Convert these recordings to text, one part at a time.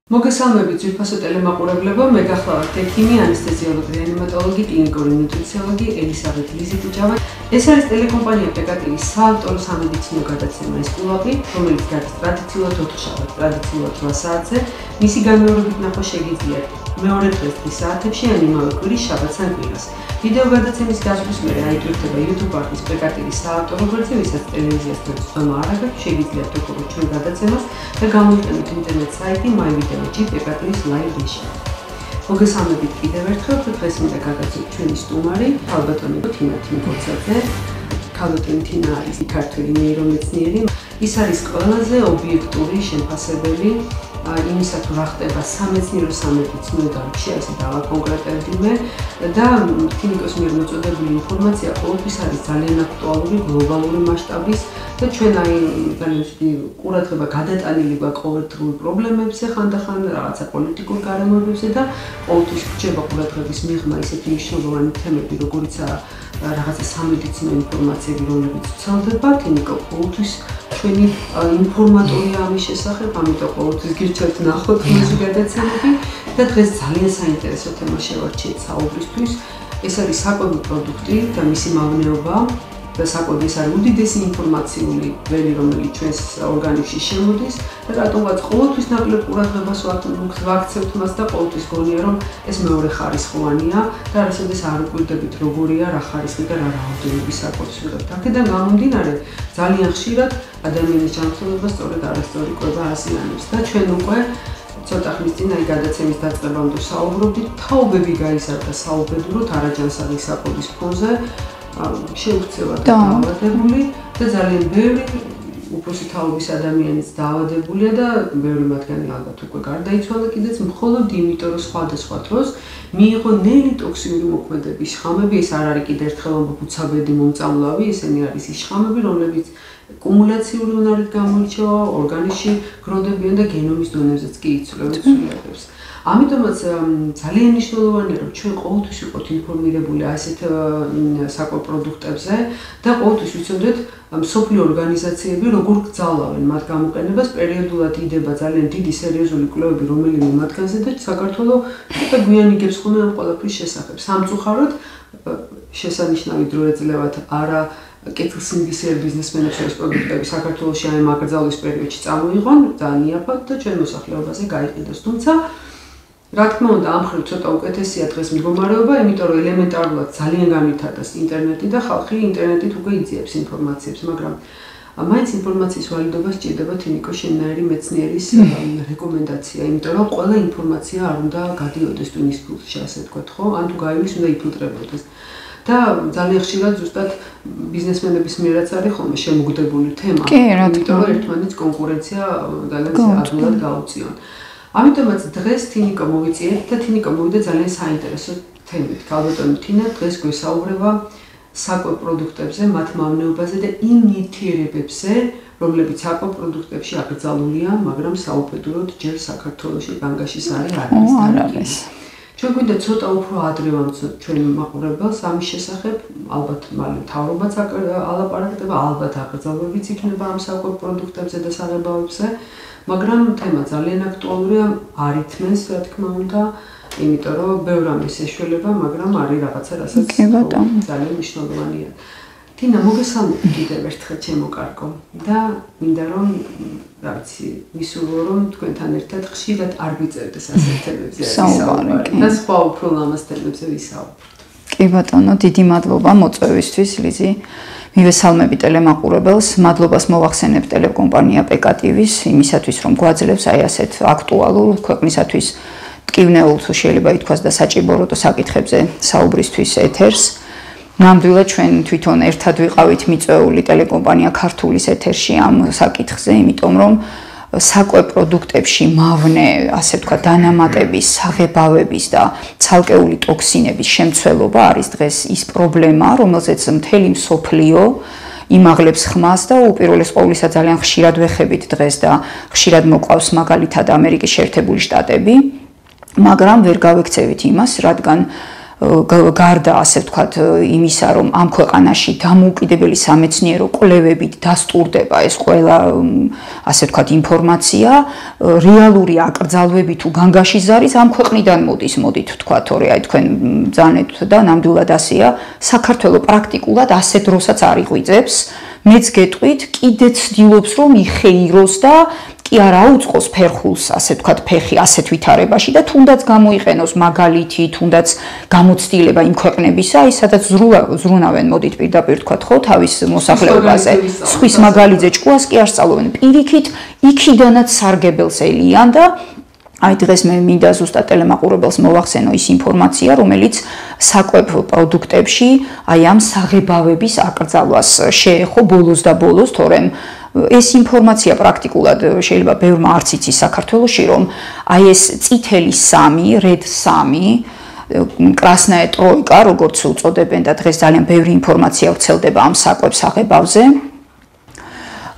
მოგესალმებით ძვირფასო ტელემაყურებლებო, მე გახლავართ ექიმი, ანესთეზიოლოგი, რეანიმატოლოგი, კლინიკური ნუტრიციოლოგი ელისაბედ ლიზიტუჯავა. ეს არის ტელეკომპანია პეკატივის საავტორო სამედიცინო გადაცემა ესკულაპი, რომელიც გადის ტრადიციულად 4 ტრადიციულად 8 საათზე. მისი განმეორებით ნახვა შეგიძლიათ მეორე დღეს 3 საათებში ან იმავე კვირის შაბათს ან კვირას. ვიდეო გადაცემის გასვლის მერე აიტვირთება YouTube არხის პეკატივის საავტორო გვერდზე, ვისაც ტელევიზიასთან ცდომა არ აქვს, შეგიძლიათ უყუროთ ჩვენ გადაცემას და გამოიყენოთ ინტერნეტ საიტი MyVideo-ში პეკატივის live რეჟიმი. მოგესალმებით კიდევ ერთხელ, დღეს მინდა გადაცვით ჩვენი სტუმარი, ქალბატონი თინა თინკოცაძე. ქალბატონი თინა არის ქართველი ნეირომეცნიერი. ის არის ყველაზე ობიექტური შემფასებელი იმისა თუ რა ხდება სამეცნიერო სამედიცინო დარგში, ასე დავაკონკრეტებდიმე და კლინიკოს მიერ მოწოდებული ინფორმაცია ყოველთვის არის ძალიან აქტუალური გლობალური მასშტაბის და ჩვენ ძალიან ყურადღება გადატანილი გვაქვს ყოველდღიურ პრობლემებზე, ხანდახან რაღაცა პოლიტიკურ გარემოებებზე და ყოველთვის რჩება ყურადღების მიღმა ისეთი მნიშვნელოვანი თემები, როგორიცაა რაღაცა სამედიცინო ინფორმაციები, რომლებიც ვრცელდება, კლინიკა ყოველთვის ჩვენი ინფორმატორია ამის შესახებ, ამიტომ ყოველთვის გირჩევთ ნახოთ მისი გადაცემები და დღეს ძალიან საინტერესო თემა შევარჩიეთ საუბრისთვის. ეს არის საკვები პროდუქტი და მისი მავნეობა და საკვები ეს არის უდიდესი ინფორმაციული ველი, რომელიც ჩვენს ორგანიზმში შემოდის და რატომღაც ყოველთვის ნაკლებ ყურადღებას ვაქცევთ მას და ყოველთვის გონია, რომ ეს მეორე ხარისხოვანია და არასოდეს არ უკვირდებით როგორია, რა ხარისხი და რა რაოდენობის საკვებს ვიღებთ. აქედან გამომდინარე, ძალიან ხშირად ადამიანის ჯანმრთელობა სწორედ არასწორი კვება ასიანებს და ჩვენ უკვე ცოტა ხნის წინ გადაცემის დაწყებამდე საუბრობდით, თაობები გაიზარდა საუბედუროთ არაჯანსაღი საკვების ფონზე, შეუქცევა და დაავადებული და ძალიან ბევრი უფროსი თაობის ადამიანიც დაავადებულია და ბევრი მათგანი ალბათ უკვე გარდაიცვალა კიდეც მხოლოდ იმიტომ, რომ სხვადასხვა დროს მიიღო ნელი ტოქსიური მოქმედების შხამები, ეს არ არის კიდევ ერთხელ ამბობუცაბედი მომწამლავი, ესენი არის ის შხამები, რომლებიც კუმულაციური უნარით გამოირჩევა, ორგანიზმში გროვდებიან და გენომის დონეზეც კი იცვლებენ ცვლილებებს. ამიტომაც ძალიან მნიშვნელოვანია, რომ ჩვენ ყოველთვის ვიყოთ ინფორმირებული ასეთ საკვებ პროდუქტებზე და ყოველთვის ვიცოდეთ მსოფლიო ორგანიზაციები როგორ გძალავენ მათ გამოყენებას. პერიოდულად იდება ძალიან დიდი სერიოზული კვლევები რომელიმე მათგანზე და საქართველოს ცოტა გვიან იგებს ხოლმე ამ ყველაფრის შესახებ. სამწუხაროდ შესანიშნავი დრო ეძლევათ არა კეთილსინდისიერ ბიზნესმენებს ეს პროდუქტები საქართველოში ამ აკრძალვის პერიოდში წამოიღონ ძალიან იაფად და ჩვენ მოსახლეობაზე გაიყიდოს. თუმცა რა თქმა უნდა, ამ მხრივ ცოტა უკეთესია დღეს მდგომარეობა, იმიტომ რომ ელემენტარულად ძალიან განვითარდეს ინტერნეტი და ხალხი ინტერნეტით უკვე იძიებს ინფორმაციებს, მაგრამ მაინც ინფორმაციის ვალიდობა სჭირდება თინიკოს შენნაირი მეცნიერის რეკომენდაცია, იმიტომ რომ ყველა ინფორმაცია არ უნდა გადიოდეს ტვინის ფულში, ასე ვთქვათ, ხო? ან თუ გაივლის, უნდა იფილტრებოდეს. და ძალიან ხშირად ზუსტად ბიზნესმენების მიერაც არის ხოლმე შემოგდებული თემა, იმიტომ რომ ერთმანეთს კონკურენცია ძალიან ადვილად გაუწიონ. ამიტომაც დღეს თინიკო მოვიწიეთ და თინიკო მოვიდა ძალიან საინტერესო თემით. ქალბატონი თინა დღეს გვესაუბრება საკვებ პროდუქტებზე, მათ მავნეობაზე და იმ ნივთიერებებზე, რომლებიც საკვებ პროდუქტებში აკრძალულია, მაგრამ საუბედუროდ ჯერ საქართველოში ბანგაშის არის არის. ჩვენ გვინდა ცოტა უფრო ადრე ვამცნოთ ჩვენ მაყურებელს ამის შესახებ, ალბათ მალე მთავრობაც ალაპარაკდება, ალბათ აკრძალვებიც იქნება ამ საკვებ პროდუქტებზე და საღებავებზე, მაგრამ თემა ძალიან აქტუალურია, არ ითმენს, რა თქმა უნდა, იმიტომ რომ ბევრ ამის ეშველება, მაგრამ არის რაღაცა, რასაც ძალიან მნიშვნელოვანია. თინა, მოგესალმებით კიდევ ერთხელ ჩემო კარგო და მინდა რომ რა ვიცი, ვისურვო რომ თქვენთან ერთად ხშირად არ გვიწერდეს ასეთ თემებზე საუბარი და სხვა უფრო ლამაზ თემებზე ვისაუბროთ. კი ბატონო, დიდი მადლობა მოწვევისთვის, ლიზი. მივესალმები ტელემაყურებელს, მადლობას მოვახსენებ ტელეკომპანია პეკატივის იმისათვის, რომ გვაძლევს აი ასეთ აქტუალურ ქვეყნისათვის მტკივნეულ თუ შეიძლება ითქვას და საჭიროებო საკითხებზე საუბრისთვის ეთერს. ნამდვილად ჩვენ თვითონ ერთად ვიყავით მიწვეული ტელეკომპანია ქართულის ეთერში ამ საკითხზე, იმიტომ რომ საკვებ პროდუქტებში მავნე, ასე ვთქვათ, დანამატების, საღებავების და ცალკეული ტოქსინების შემცველობა არის დღეს ის პრობლემა, რომელზეც მთელი მსოფლიო იმაღლებს ხმას და უპირველეს ყოვლისა ძალიან ხშირად ვეხებით დღეს და ხშირად მოყავს მაგალითად ამერიკის შეერთებული შტატები, მაგრამ ვერ გავექცევით იმას, რადგან გარდა ასე ვთქვათ იმისა, რომ ამ ქვეყანაში დამოუკიდებელი სამეცნიერო კვლევებით დასტურდება ეს ყველა ასე ვთქვათ ინფორმაცია, რეალური აკრძალვები თუ განგაშიზარის ამ ქვეყნიდან მოდის, მოდით ვთქვათ, თორე აი თქვენ ბრძანეთ და ნამდვილად ასეა, საქართველოს პრაქტიკულად ასე დროსაც არ იღვიძებს. მეც გეტყვით, კიდე ცდილობს რომ იხეიროს და კი არა უწყოს ფერხულს, ასე ვთქვათ, ფეხი ასეთ ვითარებაში და თუნდაც გამოიყენოს მაგალითი, თუნდაც გამოცდილება იმ ქვეყნებისა, აი სადაც ზრუნავენ, მოდით პირდაპირ ვთქვათ, ხო, თავის მოსახლეობაზე. სხვის მაგალითზე ჭკუას კი არ სწავლობენ. პირიქით, იქიდანაც სარგებელს ელიან და აი დღეს მე მინდა ზუსტად ტელემაყურებელს მოვახსენო ის ინფორმაცია, რომელიც საკვებ პროდუქტებში აი ამ საღებავების აკრძალვას შეეხო ბოლოს და ბოლოს, თორემ ეს ინფორმაცია პრაქტიკულად შეიძლება ბევრმა არც იცის საქართველოში, რომ აი ეს წითელი 3, red 3 კრასნაია ტროიკა, როგორც უწოდებენ და დღეს ძალიან ბევრი ინფორმაცია ვრცელდება ამ საკვებს აღებავზე.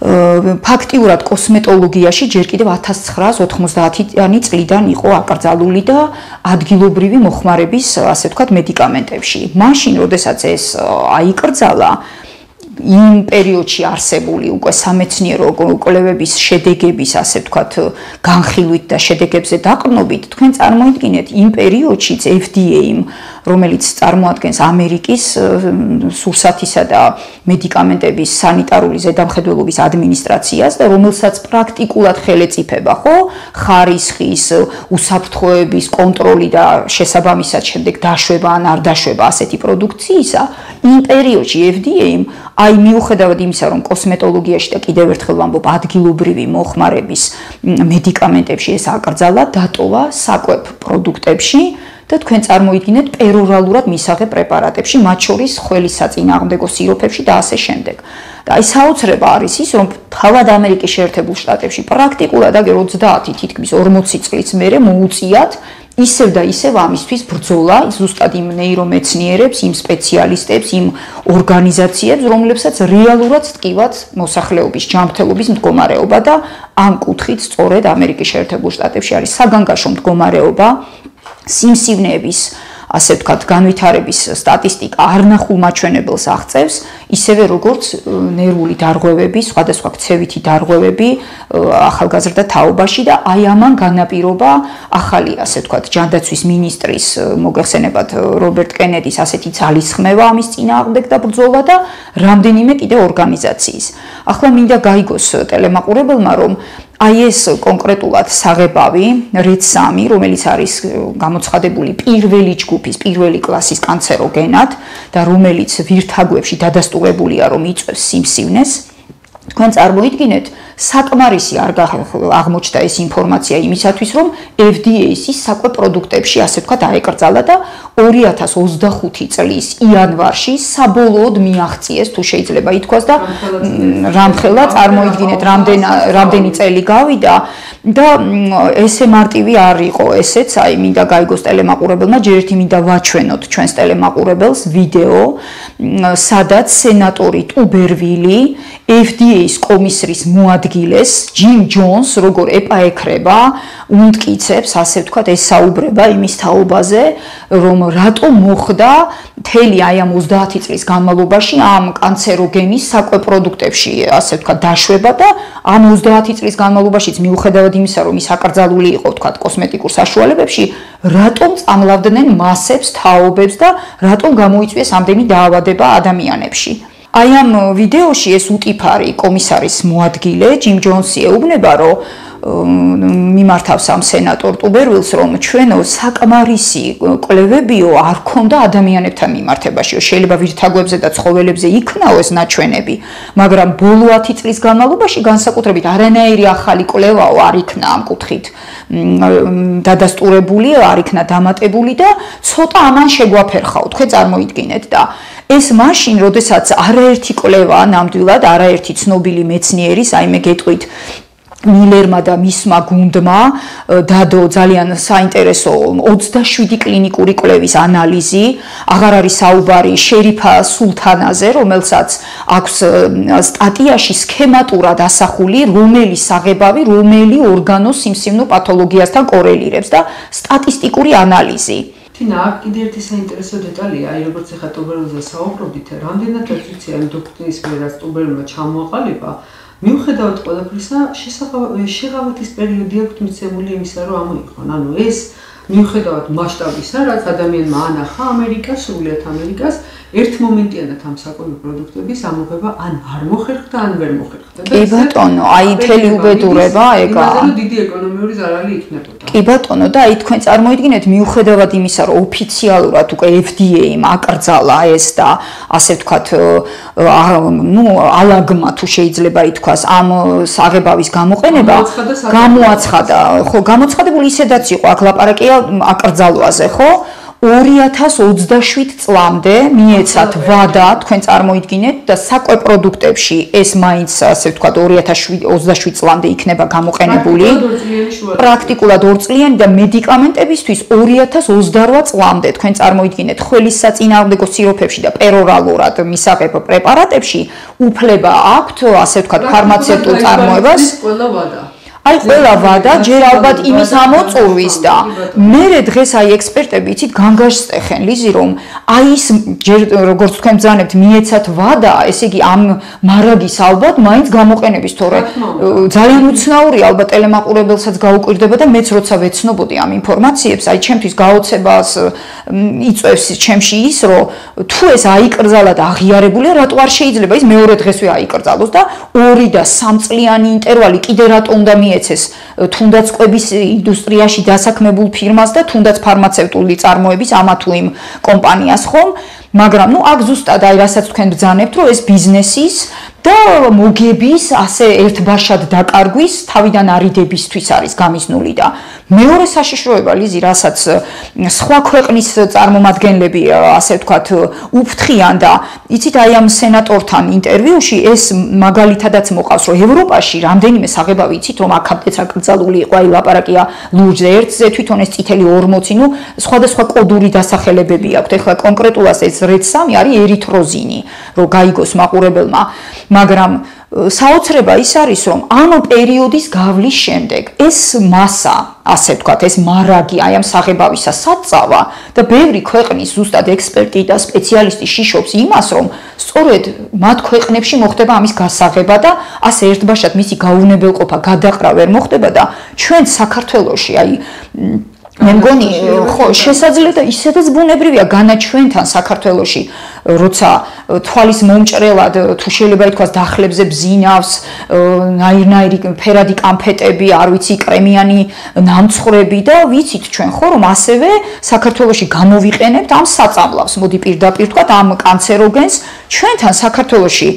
ფაქტიურად კოსმეტოლოგიაში ჯერ კიდევ 1990-იანი წლიდან იყო აკრძალული და ადგილობრივი მოხმარების, ასე ვთქვათ, მედიკამენტებში. მაშინ, როდესაც ეს აიკრძალა, იმ პერიოდში არსებული უკვე სამეცნიერო კვლევების შედეგების, ასე ვთქვათ, განხილვით და შედეგებზე დაყრდნობით, თქვენ წარმოიდგინეთ, იმ პერიოდშიც FDA-მ, რომელიც წარმოადგენს ამერიკის სურსათისა და მედიკამენტების სანიტარული ზედამხედველობის ადმინისტრაციას და რომელსაც პრაქტიკულად ხელეწიფება, ხო, ხარისხის, უსაფრთხოების კონტროლი და შესაბამისად შემდეგ დაშვება ან არ დაშვება ასეთი პროდუქციისა, იმ პერიოდში FDA-მ აი მიუხედავად იმისა, რომ კოსმეტოლოგიაში და კიდევ ერთხელ ვამბობ, ადგილობრივი მოხმარების მედიკამენტებში ეს აკრძალა, დატოვა საკვებ პროდუქტებში და თქვენ წარმოიდგინეთ პერორალურად მისაღებ პრეპარატებში, მათ შორის ხველის საწინააღმდეგო სიროფებში და ასე შემდეგ. და აი საოცრება არის ის, რომ თავად ამერიკის შეერთებულ შტატებში პრაქტიკულად აგერ 30 თითქმის 40 წლის მერე მოუწიათ ისევ და ისევ ამისთვის ბრძოლა ზუსტად იმ ნეირომეცნიერებს, იმ სპეციალისტებს, იმ ორგანიზაციებს, რომლებსაც რეალურად ტკივათ მოსახლეობის ჯანმრთელობის მდგომარეობა და ამ კუთხით სწორედ ამერიკის შეერთებულ შტატებში არის საგანგაშო მდგომარეობა, სიმსივნეების, ასე ვთქვათ, განვითარების სტატისტიკა არნახულ მაჩვენებელს აღწევს, ისევე როგორც ნერვული დარღვევები, სხვადასხვა ქცევითი დარღვევები ახალგაზრდა თაობაში და აი ამან განაპირობა ახალი, ასე ვთქვათ, ჯანდაცვის მინისტრის მოგეხსენებათ რობერტ კენედის ასეთი ძალისხმევა ამის წინააღმდეგ და ბრძოლა და რამდენიმე კიდე ორგანიზაციის. ახლა მინდა გაიგოს ტელემაყურებელმა, რომ აი ეს კონკრეტულად საღებავი red 3, რომელიც არის გამოცხადებული პირველი ჯგუფის, პირველი კლასის კანცეროგენად და რომელიც ვირთაგვებში დადასტურებულია, რომ იწვევს სიმსივნეს, თქვენ წარმოიდგინეთ, საკმარისი არ აღმოჩნდა ეს ინფორმაცია იმისათვის, რომ FDA-ის ის საკვებ პროდუქტებში, ასე ვთქვათ, აეკრძალა და 2025 წლის იანვარში საბოლოოდ მიაღწიეს, თუ შეიძლება ითქვას და რამხელა წარმოიდგინეთ, რამდენი წელი გავიდა და ესე მარტივი არ იყო ესეც, აი მინდა გაიგოს ტელემაყურებელმა, ჯერ ერთი მინდა ვაჩვენოთ ჩვენს ტელემაყურებელს ვიდეო, სადაც სენატორი ტუბერვილი FDA-ის კომისრის მოადგილეს ჯიმ ჯონს, როგორ ეპაექრება, უმტკიცებს, ასე ვთქვათ, ესაუბრება იმის თაობაზე, რომ რატომ მოხდა მთელი აი ამ 30 წლის განმავლობაში ამ კანცეროგენის საკვებ პროდუქტებში, ასე ვთქვათ, დაშვება და ამ 30 წლის განმავლობაშიც მიუხედავად იმისა, რომ ის აკრძალული იყო, ვთქვათ, კოსმეტიკურ საშუალებებში, რატომ წამლავდნენ მასებს, თაობებს და რატომ გამოიწვიეს ამდენი დაავადება ადამიანებში. აი ამ ვიდეოში ეს უტიფარი კომისარის მოადგილე ჯიმ ჯონსი ეუბნება, რომ მიმართავს ამ სენატორ ტუბერვილს, რომ ჩვენო საკმარისი კვლევებიო არ ქონდა ადამიანებთან მიმართებაში. შეიძლება ვირთაგვებზე და ცხოველებზე იქნაო ეს ნაჩვენები, მაგრამ ბოლო 10 წლის განმავლობაში განსაკუთრებით არანაირი ახალი კვლევაო არ იქნა ამ კუთხით დადასტურებული, არ იქნა დამატებული და ცოტა ამან შეგვაფერხაო. თქვენ წარმოიდგინეთ და ეს მაშინ, როდესაც არაერთი კვლევა ნამდვილად, არაერთი ცნობილი მეცნიერის, აი მე გეტყვით მილერმა და მისმა გუნდმა დადო ძალიან საინტერესო 27 კლინიკური კვლევის ანალიზი, აღარ არის საუბარი შერიფა სულთანაზე, რომელსაც აქვს სტატიაში სქემატურად ასახული, რომელი საღებავი, რომელი ორგანოს სიმსივნო პათოლოგიასთან კორელირებს და სტატისტიკური ანალიზი. თინა აქ კიდე ერთი საინტერესო დეტალია, აი როგორც ახლა ტუბერკულოზზე საუბრობდით, რამდენად ვიცი ამ დოქტრინის მიერ რაც ტუბერკულოზმა ჩამოაყალიბა, მიუხედავად ყველაფრისა, შეღავათის პერიოდი აქვს მიცემული იმისა, რომ ამოიღონ. ანუ ეს მიუხედავად მასშტაბისა, რაც ადამიანმა ანახა ამერიკას, სრულიად ამერიკას, ერთ მომენტიანად ამ საკვები პროდუქტების ამოღება ან არ მოხერხდა, ან ვერ მოხერხდა. კი ბატონო, აი მთელი უბედურება ეგა. იმაზე დიდი ეკონომიური ზარალი იქნებოდა. კი ბატონო, და აი თქვენ წარმოიდგინეთ მიუხედავად იმისა, რომ ოფიციალურად უკვე FDA-მ აკრძალა ეს და ასე ვთქვათ, ალაგმა თუ შეიძლება ითქვას, ამ საღებავის გამოყენება გამოაცხადა, ხო, გამოცხადებული ისედაც იყო, აქ ლაპარაკია აკრძალვაზე, ხო? 2027 წლამდე მიეცათ ვადა, თქვენ წარმოიდგინეთ და საკვე პროდუქტებში ეს მაინც ასე ვთქვათ 2027 წლამდე იქნება გამოყენებული. პრაქტიკულად 2 წლიანი და მედიკამენტებისთვის 2028 წლამდე თქვენ წარმოიდგინეთ ხელის საწინააღმდეგო სიროფებში და პერორალურად მისაღებ პრეპარატებში უფლება აქვთ ასე ვთქვათ ფარმაცევტულ წარმოებას. აი ყველა ვადა ჯერ ალბათ იმის ამოწურვის და მე დღეს აი ექსპერტები იცით განგაშტეხენ ლიზი რომ აი ის ჯერ როგორც თქვენ ბრძანებთ მიეცათ ვადა ესე იგი ამ მარაგის ალბათ მაინც გამოყენების თორე ძალიან უცნაური ალბათ ტელემაყურებელსაც გაუკვირდება და მეც როცა ვეცნობოდი ამ ინფორმაციებს აი ჩემთვის გაოცებას იწევს ჩემში ის რომ თუ ეს აიკრძალა და აღიარებულია რატო არ შეიძლება ის მეორე დღესვე აიკრძალოს და 2 და 3 წლიანი ინტერვალი კიდე რატო უნდა მიეცეს თუნდაც კვების ინდუსტრიაში დასაქმებულ ფირმას და თუნდაც ფარმაცევტული წარმოების ამა თუ იმ კომპანიას ხომ მაგრამ ნუ აქ ზუსტად აი რასაც თქვენ ბრძანებთ რომ ეს ბიზნესის და მოგების ასე ერთბაშად დაკარგვის თავიდან არიდებისთვის არის გამიზნული და მეორე საშიშროება ლიზი რასაც სხვა ქვეყნის წარმომადგენლები ასე ვთქვათ უფრთხიან და იცით აი ამ სენატორთან ინტერვიუში ეს მაგალითადაც მოყავს რომ ევროპაში რამდენიმე საღებავი იცით რომ აქამდეც აკრძალული იყო აი ლაპარაკია ლურჯზე ერთზე თვითონ ეს წითელი 40 ნუ სხვადასხვა კოდური დასახელებები აქვს ეხლა კონკრეტულად ეს რედ 3 არის ერითროზინი რომ გაიგოს მაყურებელმა მაგრამ საოცრება ის არის რომ ამ პერიოდის გავლის შემდეგ ეს მასა ასე ვთქვათ ეს მარაგი აი ამ საღებავისა საწავა და ბევრი ქვეყნის ზუსტად ექსპერტი და სპეციალისტი შიშობს იმას რომ სწორედ მათ ქვეყნებში მოხდება ამის გასაღება და ასე ერთბაშად მისი გაუნებელყოფა გადაყრა ვერ მოხდება და ჩვენ საქართველოში აი მე მგონი ხო შესაძლოა და ისედაც ბუნებრივია განა ჩვენთან საქართველოში როცა თვალის მომჭრელად თუ შეიძლება ითქვას დახლებზე ბზინავს ნაირ-ნაირი ფერადი კამფეტები არ ვიცი კრემიანი ნამცხრები და ვიცით ჩვენ ხო რომ ასევე საქართველოში გამოვიყენებთ ამ საწამლავს მოდი პირდაპირ ვთქვათ ამ კანცეროგენს ჩვენთან საქართველოში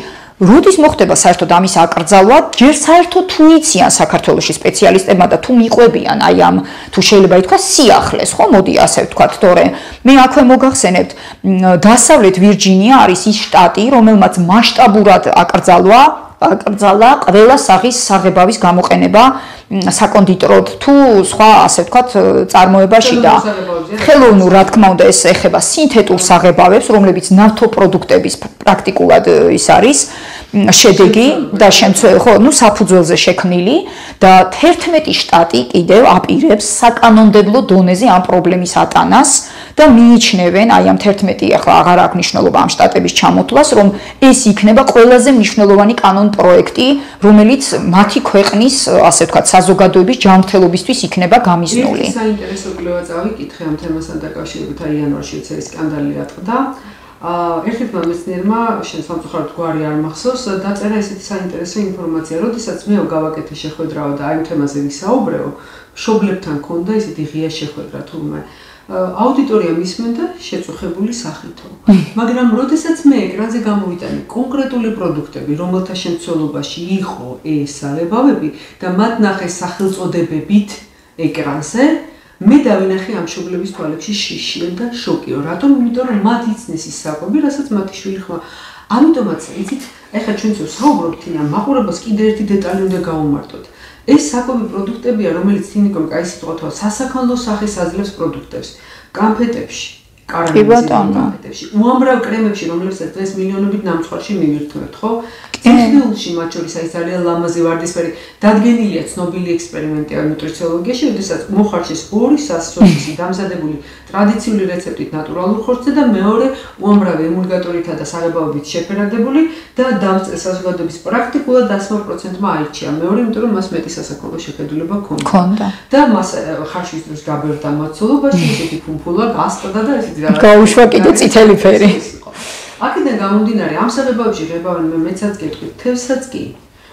როდის მოხდება საერთოდ ამის აკრძალვა ჯერ საერთოდ თუ იციან საქართველოში სპეციალისტებმა და თუ მიყვებიან აი ამ თუ შეიძლება ითქვას სიახლეს ხო მოდი ასე ვთქვათ თორე მე აქვე მოგახსენებთ დასავლეთ ვირჯინია არის ის შტატი რომელმაც მასშტაბურად აკრძალა ყველა სახის საღებავის გამოყენება საკონდიტროდ თუ სხვა ასე ვთქვათ წარმოებაში და ხელოვნურ რა თქმა უნდა ეს ეხება სინთეტურ საღებავებს რომლებიც ნავთობპროდუქტების პრაქტიკულად ის არის შედეგი და ხო ნუ საფუძველზე შექმნილი და 11 შტატი კიდევ აპირებს საკანონმდებლო დონეზე ამ პრობლემის ატანას და მიიჩნევენ აი ამ 11 ახლა აღარ აქვს მნიშვნელობა ამ შტატების ჩამოთვლას რომ ეს იქნება ყველაზე მნიშვნელოვანი კანონ პროექტი რომელიც მათი ქვეყნის ასე ვთქვათ საზოგადოების ჯანმრთელობისთვის იქნება გამიზნული. ერთი საინტერესო კვლევა წავიკითხე ამ თემასთან დაკავშირებით აი იანვარში ეს სკანდალი ატყდა. ერთ-ერთმა მეცნიერმა სამწუხაროდ გვარი არ მახსოვს დაწერა ესეთი საინტერესო ინფორმაცია, როდესაც მე გავაკეთე შეხვედრავა და აი ამ თემაზე ვისაუბრეო, მშობლებთან მქონდა ესეთი ღია შეხვედრა თურმე აუდიტორია მისმენდა შეწუხებული სახითო. მაგრამ როდესაც მე ეკრანზე გამოვიტანე კონკრეტული პროდუქტები, რომელთა შემცველობაში იყო ეს საღებავები და მათ ნახე სახელწოდებებით ეკრანზე, მე დავინახე ამ მშობლების თვალებში შიში და შოკიო. რატომ? იმიტომ რომ მათ იცნეს ის საკვები, რასაც მათი შვილი ხმა. ამიტომაც იცით, ეხლა ჩვენც ვსაუბრობთ ამ მაყურებელს კიდე ერთი დეტალი უნდა გავუმარტოთ. ეს საკვები პროდუქტებია, რომელიც თინიკომ კაი სიტყვათა სასაქონლო სახეს აძლევს პროდუქტებს. კამფეტებში, კარამელიზებებში. უამრავ კრემებში, რომლებსაც დღეს მილიონობით ნამცხვარში მივირთმევთ, ხო? წითლში მათ შორის აი ძალიან ლამაზი ვარდისფერი დადგენილია ცნობილი ექსპერიმენტი ნუტრიციოლოგიაში, როდესაც მოხარშეს ორი სასოისი დამზადებული ტრადიციული რეცეპტით ნატურალურ ხორცზე და მეორე უამრავ ემულგატორითა და საღებავებით შეფერადებული და საზოგადოების პრაქტიკულად 100%-მა აირჩია მეორე, იმიტომ რომ მას მეტი სასაქონლო შეხედულება ჰქონდა. და მას ხარშვის დროს გაბერდა მოცულობაში, ისეთი ფუმფულა გასწოდა და ესეთი გაუშვა კიდე წითელი ფერი. აქედან გამომდინარე, ამ საღებავებში ღებავენ მეცაც გეტყვით, თევსაც კი,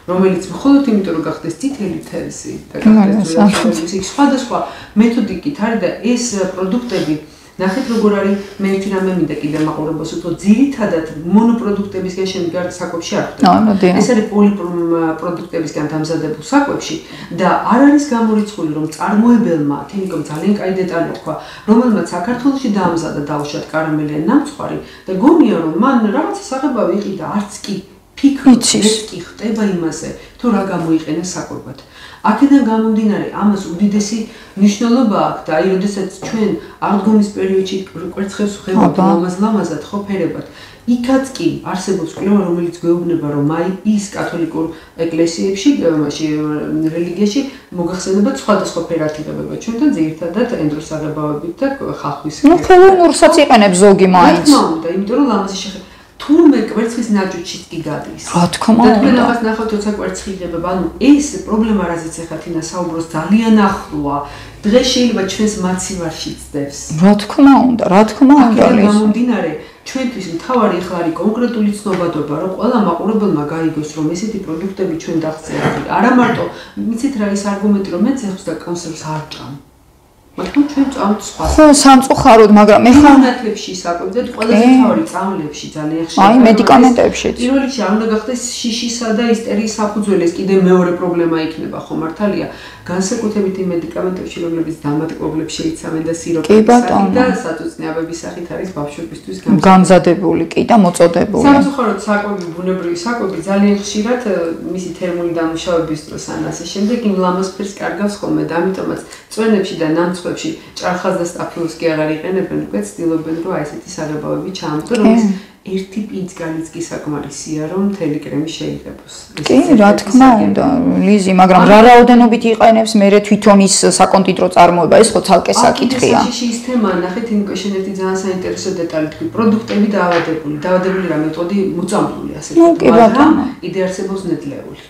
რომელიც მხოლოდ იმიტომ რომ გახდეს წითელი თევზი და გახდეს სხვადასხვა მეთოდიკით არის და ეს პროდუქტები ნახეთ როგორ არის მე ერთი რამე მინდა კიდე მაყურებელს უთხრა ძირითადად მონოპროდუქტებისგან შემდგარ საკვებში არ ხდება. ეს არის პოლიპროდუქტებისგან დამზადებულ საკვებში და არ არის გამორიცხული რომ წარმოებელმა თინიკომ ძალიან კაი დეტალი თქვა რომელმაც საქართველოში დაამზადა დაუშვათ კარამელი ან ნამცხვარი და გონია რომ მან რაღაცა საღებავი იყიდა არც კი ფიქრობს კი ხდება იმაზე თუ რა გამოიყენა საკვებად. აქედან გამომდინარე ამას უდიდესი მნიშვნელობა აქვს და აი როდესაც ჩვენ აღდგომის პერიოდში კვერცხებს ვღებავთ ლამაზად ხო ფერებად იქაც კი არსებობს კვლევა რომელიც გვეუბნება რომ აი ის კათოლიკურ ეკლესიებში რელიგიაში მოგახსენებათ სხვადასხვა ფერად იღებება ჩვენთან ძირითადად ენდროს საღებავებით და ხალხის ხელოვნურსაც იყენებს ზოგი მაინც და იმიტომ რომ ლამაზი შეხედა თურმე კვერცხის ნაჭუჭით კი გადის. რა თქმა უნდა. და თქვენ ახლა ნახავთ როცა კვერცხი იღებება, ანუ ეს პრობლემა რაზეც ახლა თინა საუბრობს ძალიან ახლოა. დღეს შეიძლება ჩვენს მაცივარში წდევს. რა თქმა უნდა, რა თქმა უნდა. გამომდინარე, ჩვენთვის მთავარი ახლა არის კონკრეტული ცნობადობა, რომ ყველა მაყურებელმა გაიგოს, რომ ესეთი პროდუქტები ჩვენ დახცევთ. არა მარტო, მიცით რა ის არგუმენტი, რომ მე ცეხვს და კონსერვს არ ჭამ. მაგრამ ჩვენ წამთ სხვა. ხო, სამწუხაროდ, მაგრამ ეხლა მონათლებში საკვებზე ყველაზე მთავარი წამლებში ძალიან ხშირად. აი, მედიკამენტებშიც. პირველ რიგში არ უნდა გახდეს შიშისა და ისტერიის საფუძველი, ეს კიდე მეორე პრობლემა იქნება, ხო მართალია? განსაკუთრებით იმ მედიკამენტებში, რომლებიც დამატებულებს შეიცავენ და სიროპის სახით და საწუწნიაბების სახით არის ბავშვებისთვის გამზადებული კი და მოწოდებული. სამწუხაროდ საკვები, ბუნებრივი საკვები ძალიან ხშირად მისი თერმული დამუშავების დროს ან ასე შემდეგ იმ ლამაზ ფერს კარგავს ხოლმე და ამიტომაც წვენებში და ნამცხვებში ჭარხას და სტაფილოს კი აღარ იყენებენ, უკვე ცდილობენ რომ აი ესეთი საღებავები ჩაამტო, რომელიც ერთი პინწგანიც კი საკმარისია რომ მთელი კრემი შეიღებოს. კი, რა თქმა უნდა, ლიზი, მაგრამ რა რაოდენობით იყენებს მე თვითონ ის საკონდიტრო წარმოება, ეს ხო ცალკე საკითხია. ის თემა ნახეთ იმკე შენ ერთი ძალიან საინტერესო დეტალი თქვი, პროდუქტები დაავადებული რა მეთოდი მოწამლული ასე ვთქვათ, მაგრამ იდე არსებობს ნედლეული.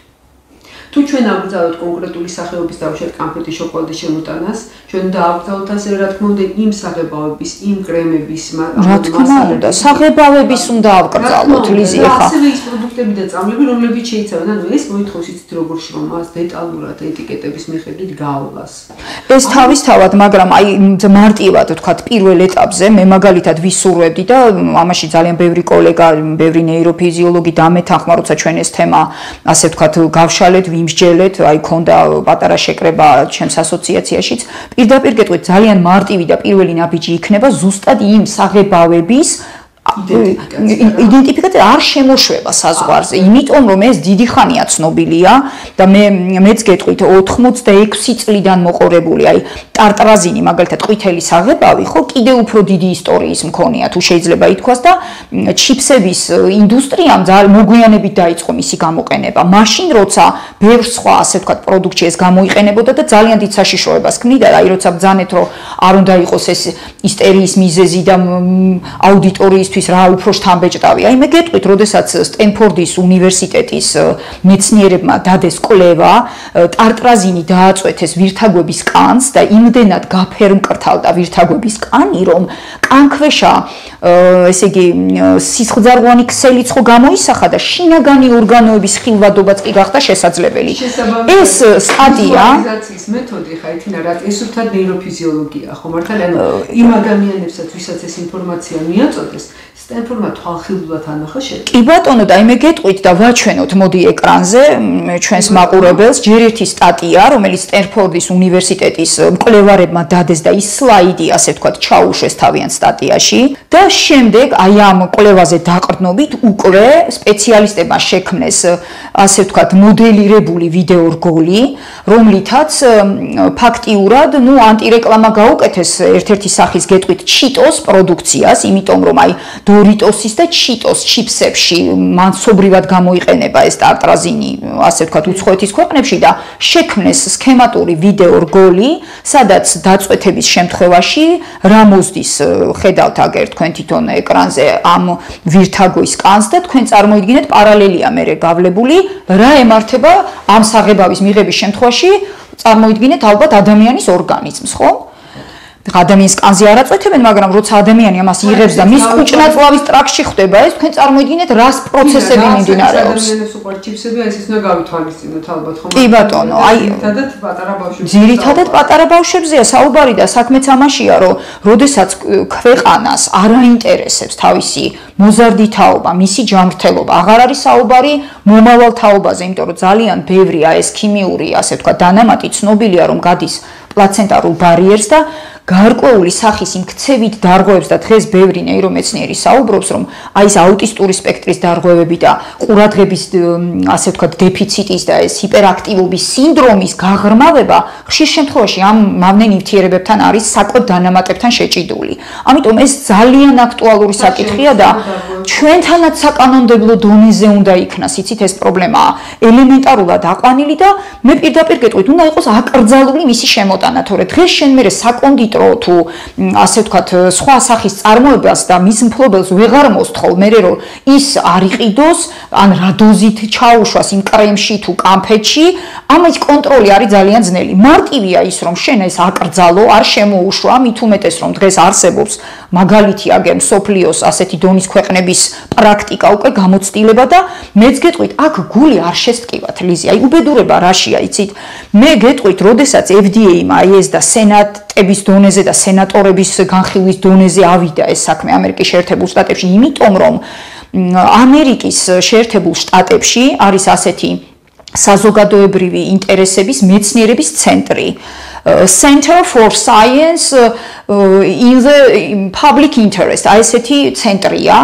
თუ ჩვენ ავგზავნოთ კონკრეტული სახეობის დავუშვათ კამფეტის შოკოლადის შემოტანას, ჩვენ უნდა ავგზავნოთ ასე რა თქმა უნდა იმ საღებავების, იმ კრემების, რა თქმა უნდა, საღებავების უნდა ავკრძალოთ ლიზი ახლა. ასევე ის პროდუქტები და წამლები, რომლებიც შეიცავენ, ანუ ეს მოითხოვს იცით როგორ შრომას, დეტალურად ეტიკეტების მიხედვით გავლას. ეს თავისთავად, მაგრამ აი მარტივად ვთქვათ, პირველ ეტაპზე მე მაგალითად ვისურვებდი და ამაში ძალიან ბევრი კოლეგა, ბევრი ნეიროფიზიოლოგი დამეთანხმა, როცა ჩვენ ეს თემა ასე ვთქვათ გავშალეთ იმსჯელეთ, აი ქონდა პატარა შეკრება ჩემს ასოციაციაშიც. პირდაპირ გეტყვით, ძალიან მარტივი და პირველი ნაბიჯი იქნება ზუსტად იმ საღებავების იდენტიფიკაცია არ შემოშვება საზღვარზე, იმიტომ რომ ეს დიდი ხანია ცნობილია და მეც გეტყვით 86 წლიდან მოყოლებული, აი ტარტრაზინი მაგალითად ყვითელი საღებავი, ხო, კიდევ უფრო დიდი ისტორიის მქონეა, თუ შეიძლება ითქვას და ჩიფსების ინდუსტრიამ ძალიან მოგვიანებით დაიწყო მისი გამოყენება. მაშინ როცა ბევრ სხვა ასე ვთქვათ პროდუქტში ეს გამოიყენებოდა და ძალიან დიდ საშიშროებას ქმნიდა, აი როცა ბძანეთ რომ არ უნდა იყოს ეს ისტერიის მიზეზი და აუდიტორიისთვის რა უფრო შთამბეჭდავი. აი მე გეტყვით, როდესაც სტენფორდის უნივერსიტეტის მეცნიერებმა დადეს კვლევა, ტარტრაზინი დააწვეთეს ვირთაგვების კანს და იმდენად გაფერმკრთალდა ვირთაგვების კანი, რომ კანქვეშა ესე იგი სისხლძარღვანი ქსელიც ხო გამოისახა და შინაგანი ორგანოების ხილვადობაც კი გახდა შესაძლებელი. ეს სტადია ვიზუალიზაციის მეთოდი ხა ითინა რა ეს უთად ნეიროფიზიოლოგია ხო მართალია იმ ადამიანებსაც ვისაც ეს ინფორმაცია მიაწოდეს სტენფორდმა თვალხილულად ანახა შეკითხვა. კი ბატონო, და მე გეტყვით და ვაჩვენოთ მოდი ეკრანზე ჩვენს მაყურებელს ჯერ ერთი სტატია, რომელიც სტენფორდის უნივერსიტეტის მკვლევარებმა დადეს და ის სლაიდი, ასე ვთქვათ, ჩაუშვეს თავიანთ სტატიაში და შემდეგ აი ამ მკვლევაზე დაყრდნობით უკვე სპეციალისტებმა შექმნეს, ასე ვთქვათ, მოდელირებული ვიდეო რგოლი, რომლითაც ფაქტიურად, ანტირეკლამა გაუკეთეს ერთ-ერთი სახის გეტყვით ჩიტოს პროდუქციას, იმიტომ რომ აი დორიტოსის და ჩიტოს ჩიფსებში მასობრივად გამოიყენება ეს ტარტრაზინი, ასე ვთქვათ, უცხოეთის ქვეყნებში და შექმნეს სქემატური ვიდეო რგოლი, სადაც დაწყვეტების შემთხვევაში რა მოსდის, ხედავთ აგერ თქვენ თვითონ ეკრანზე ამ ვირთაგოის კანს და თქვენ წარმოიდგინეთ პარალელია მერე გავლებული, რა ემართება ამ საღებავის მიღების შემთხვევაში, წარმოიდგინეთ ალბათ ადამიანის ორგანიზმს, ხო? ადამიანის კანზე არ აწვეთებენ, მაგრამ როცა ადამიანი ამას იღებს და მის კუჭნაწლავის ტრაქტში ხდება ეს, თქვენ წარმოიდგინეთ რას პროცესები მიმდინარეობს. ადამიანებს უყვართ ჩიფსები, ეს უნდა გავითვალისწინოთ ალბათ, ხო? კი ბატონო, აი ძირითადად პატარა ბავშვებზეა საუბარი და საქმეც ამაშია, რომ როდესაც ქვეყანას არ აინტერესებს თავისი მოზარდი თაობა, მისი ჯანმრთელობა, აღარ არის საუბარი მომავალ თაობაზე, იმიტომ რომ ძალიან ბევრია ეს ქიმიური, ასე ვთქვათ, დანამატი ცნობილია, რომ გადის პლაცენტარულ ბარიერს და გარკვეული სახის იმ ქცევით დარღვევებს და დღეს ბევრი ნეირომეცნიერი საუბრობს, რომ აი ეს აუტისტური სპექტრის დარღვევები და ყურადღების, ასე ვთქვათ, დეფიციტის და ეს ჰიპერაქტივობის სინდრომის გაღრმავება ხშირ შემთხვევაში ამ მავნე ნივთიერებებთან არის საკვებ დანამატებთან შეჭიდული. ამიტომ ეს ძალიან აქტუალური საკითხია და ჩვენთანაც საკანონმდებლო დონეზე უნდა იქნას, იცით, ეს პრობლემა ელემენტარულად აყვანილი და მე პირდაპირ გეტყვით, უნდა იყოს აკრძალული მისი შემოტანა, თორე დღეს შენ მერე საკონდიტრო თუ ასე ვთქვათ, სხვა სახის წარმოებას და მის მფლობელს ვეღარ მოსთხოვ, მერე რომ ის არ იყიდოს, ან რა დოზით ჩაუშვას იმ კრემში თუ კამფეტში, ამის კონტროლი არის ძალიან ძნელი. მარტივია ის, რომ შენ ეს აკრძალო, არ შემოუშვა, მით უმეტეს რომ დღეს არსებობს მაგალითი აგერ მსოფლიოს ასეთი დონის ქვეყნების პრაქტიკა უკვე გამოცდილება და მეც გეტყვით, აქ გული არ შესტკივათ, ლიზი. აი უბედურება რაშია, იცით? მე გეტყვით, როდესაც FDA-მა აი ეს და სენატების დონეზე და სენატორების განხილვის დონეზე ავიდა ეს საქმე ამერიკის შეერთებულ შტატებში, იმიტომ რომ ამერიკის შეერთებულ შტატებში არის ასეთი საზოგადოებრივი ინტერესების მეცნიერების ცენტრი. Center for Science in the Public Interest, აი ესეთი ცენტრია,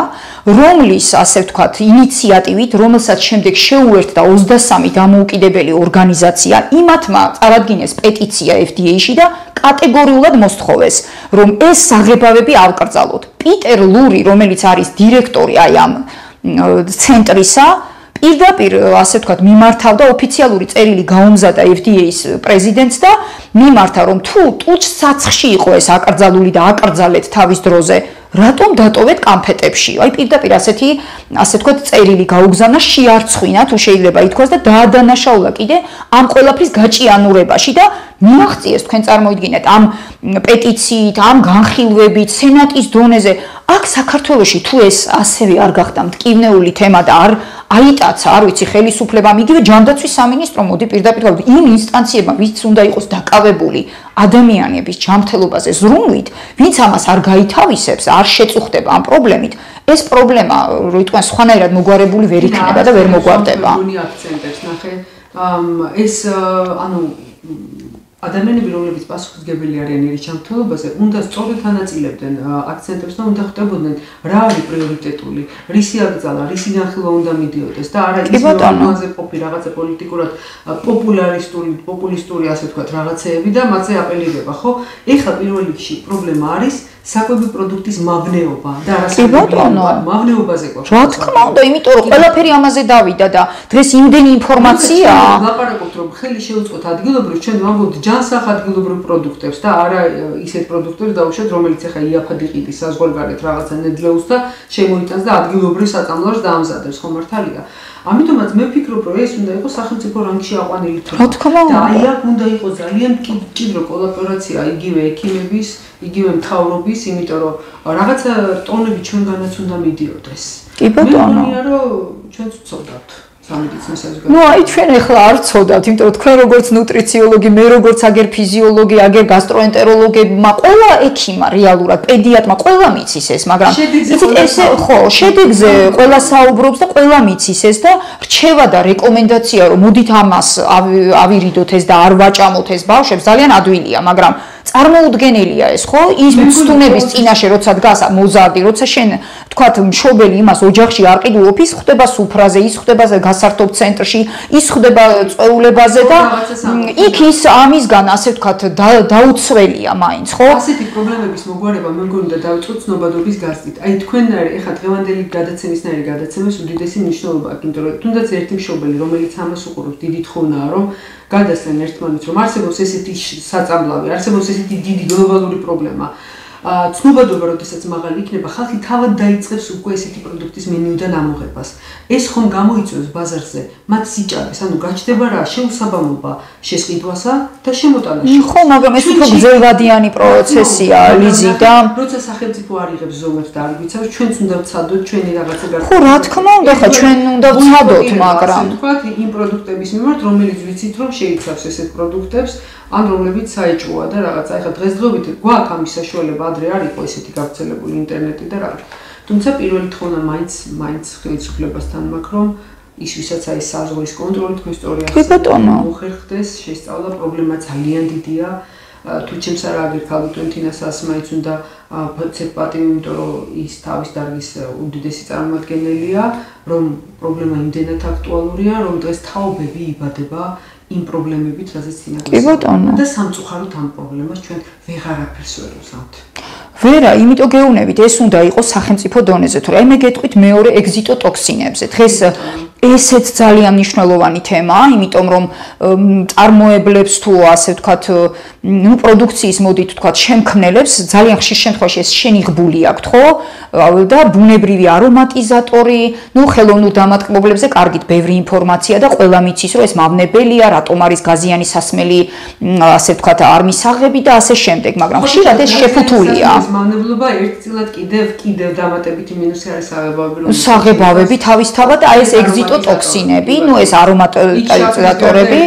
რომლის, ასე ვთქვათ, ინიციატივით, რომელსაც შემდეგ შეუერთდა 23 დამოუკიდებელი ორგანიზაცია, იმათმა წარადგინეს პეტიცია FDA-ში და კატეგორიულად მოსთხოვეს, რომ ეს საღებავები ავკრძალოთ. პიტერ ლური, რომელიც არის დირექტორი აი ამ ცენტრისა, პირდაპირ, ასე ვთქვათ, მიმართავდა ოფიციალური წერილი გაუმზადა FDA-ის პრეზიდენტს და მიმართა, რომ თუ ტუჩ საცხში იყო ეს აკრძალული და აკრძალეთ თავის დროზე, რატომ დატოვეთ კამფეტებში? აი პირდაპირ ასეთი, ასე ვთქვათ, წერილი გაუგზავნა შეარცხვინა, თუ შეიძლება ითქვას და დაადანაშაულა კიდე ამ ყველაფრის გაჭიანურებაში და მიმაღწიეს, თქვენ წარმოიდგინეთ, ამ პეტიციით, ამ განხილვებით, სენატის დონეზე. აქ საქართველოში თუ ეს ასევე არ გახდა მტკივნეული თემა და არ აიტაცა, არ ვიცი, ხელისუფლებამ, იგივე ჯანდაცვის სამინისტრო, მოდი პირდაპირ გავიგოთ, იმ ინსტანციებმა, ვინც უნდა იყოს დაკავებული ადამიანების ჯანმრთელობაზე ზრუნვით, ვინც ამას არ გაითავისებს, არ შეწუხდება ამ პრობლემით, ეს პრობლემა, რო იტყვიან, სხვანაირად მოგვარებული ვერ იქნება და ვერ მოგვარდება. ეს, ანუ ადამიანები, რომლებიც პასუხისმგებელი არიან ერის ჯანმრთელობაზე, უნდა სწორედ ანაწილებდნენ აქცენტებს და უნდა ხვდებოდნენ რა არის პრიორიტეტული, რისი აკრძალა, რისი განხილვა უნდა მიდიოდეს და არა ის რომელზე ყოფი რაღაცა პოლიტიკურად პოპულისტური, ასე ვთქვათ, რაღაცეები და მათზე აპელირება, ხო? ეხლა პირველ რიგში პრობლემა არის საკვები პროდუქტის მავნეობა და მავნეობაზე ყოფნა. რა თქმა უნდა, იმიტომ რომ ყველაფერი ამაზე დავიდა და დღეს იმდენი ინფორმაცია. ლაპარაკობთ, რომ ხელი შეუწყოთ ადგილობრივ, ჩვენ ვამბობთ ჯანსაღ ადგილობრივ პროდუქტებს და არა ისეთ პროდუქტებს დავუშვათ, რომელიც ახლა იაფად იყიდის საზღვარგარეთ რაღაცა ნედლეულს და შემოიტანს და ადგილობრივ საწამლავს დაამზადებს, ხო მართალია? ამიტომაც მე ვფიქრობ, რომ ეს უნდა იყოს სახელმწიფო რანგში აყვანილი თემა. და აი აქ უნდა იყოს ძალიან მჭიდრო კოლაბორაცია იგივე ექიმების, იგივე მთავრობის, იმიტომ რომ რაღაცა ტონები ჩვენგანაც უნდა მიდიოდეს. კი ბატონო. მე მგონია, რომ ჩვენც ვცოდავთ. სამედიცინო საზოგადოება. ნუ აი ჩვენ ახლა არ ცოდავთ, იმიტომ რომ თქვენ როგორც ნუტრიციოლოგი, მე როგორც აგერ ფიზიოლოგი, აგერ გასტროენტეროლოგებმა, ყველა ექიმმა რეალურად, პედიატრმა ყველა მიცის ეს, მაგრამ ესე ხო, შედეგზე ყველა საუბრობს და ყველა მიცის ეს და რჩევა და რეკომენდაცია რომ მოდით ამას ავირიდოთ ეს და არ ვაჭამოთ ეს ბავშვებს ძალიან ადვილია, მაგრამ წარმოუდგენელია ეს ხო? ის მცდუნების წინაშე როცა დგას მოზარდი, როცა შენ თქვათ მშობელი იმას ოჯახში არ ყიდულობ, ის ხდება სუფრაზე, ის ხდება გასართობ ცენტრში, ის ხდება წვეულებაზე და იქ ის ამისგან ასე ვთქვათ დაუცველია მაინც, ხო? ასეთი პრობლემების მოგვარება მე მგონი და დავიწყოთ ცნობადობის გასწრით. აი თქვენნაირი ეხა დღევანდელი გადაცემისნაირი გადაცემას უდიდესი მნიშვნელობა აქვს, იმიტომ რომ თუნდაც ერთი მშობელი, რომელიც ამას უყურებს, დიდი თხოვნაა, რომ გადასცენ ერთმანეთს, რომ არსებობს ესეთი საწამლავი, არსებობს ესეთი დიდი გლობალური პრობლემა. ცნობადობა, როდესაც მაღალი იქნება, ხალხი თავად დაიწყებს უკვე ესეთი პროდუქტის მენიუდან ამოღებას. ეს ხომ გამოიწვევს ბაზარზე მათ სიჭარეს, ანუ გაჩნდება რა, შეუსაბამობა შესყიდვასა და შემოტანაში. ხო, მაგრამ ეს უფრო გრძელვადიანი პროცესია, ლიზი და როცა სახელმწიფო არ იღებს ზომებს და არ გვიცავს, ჩვენც უნდა ვცადოთ ჩვენი რაღაცა ხო, რა თქმა უნდა, ხა ჩვენ უნდა ვცადოთ, მაგრამ თქვათ იმ პროდუქტების მიმართ, რომელიც ვიცით, რომ შეიცავს ესეთ პროდუქტებს, ან რომლებიც საეჭვოა და რაღაცა. ეხლა დღესდღეობით გვაქვს ამის საშუალება, ადრე არ იყო ესეთი გავრცელებული ინტერნეტი და რაღაც. თუმცა პირველი თხოვნა მაინც ხელისუფლებასთან მაქვს, რომ ის ვისაც აი საზღვრის კონტროლი თქვენ სწორია მოხერხდეს, შესწავლა პრობლემა ძალიან დიდია. თუ ჩემს არ აგერ ქალბატონთინასაც მაინც უნდა ვცეთ პატივი, იმიტომ რომ ის თავის დარგის უდიდესი წარმომადგენელია, რომ პრობლემა იმდენად აქტუალურია, რომ დღეს თაობები იბადება იმ პრობლემებით, რასაც წინა და სამწუხაროდ ამ პრობლემას ჩვენ ვეღარაფერს ვერ ვზავთ. ვერა, იმიტომ გეუბნებით, ეს უნდა იყოს სახელმწიფო დონეზე, თუ რა მე გეტყვით მეორე ეგზიტოტოქსინებზე. დღეს ესეც ძალიან მნიშვნელოვანი თემაა, იმიტომ რომ წარმოებლებს თუ ასე ვთქვათ, ნუ პროდუქციის მოდით ვთქვათ, შემქმნელებს ძალიან ხშირ შემთხვევაში ეს შენიღბული აქვთ, ხო? და ბუნებრივი არომატიზატორი, ნუ ხელოვნურ დამატკბობლებზე კარგით ბევრი ინფორმაცია და ყველა მიცის, რომ ეს მავნებელია, რატომ არის გაზიანი სასმელი, ასე ვთქვათ, არ მისაღები და ასე შემდეგ, მაგრამ ხშირად ეს შეფუთულია. მავნებლობა ერთწილად კიდევ დამატებითი მინუსი არის საღებავები. საღებავები თავისთავად აი ეს ეგზიტოტოქსინები, ნუ ეს არომატიზატორები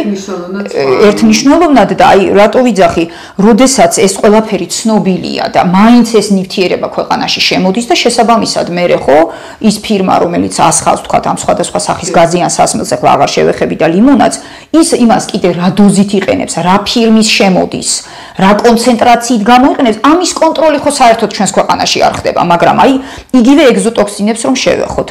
ერთმნიშვნელოვნად და აი რატო ვიძახი, როდესაც ეს ყველაფერი ცნობილია და მაინც ეს ნივთიერება ქვეყანაში შემოდის და შესაბამისად მე ხო ის ფირმა რომელიც ასხავს თქვა ამ სხვადასხვა სახის გაზიან სასმელს ახლა აღარ შევეხები და ლიმონადს ის იმას კიდე რა დოზით იყენებს, რა ფირმის შემოდის, რა კონცენტრაციით გამოიყენებს, ამის კონტროლი ხო საერთოდ ჩვენს ქვეყანაში არ ხდება, მაგრამ აი იგივე ეგზოტოქსინებს რომ შევეხოთ.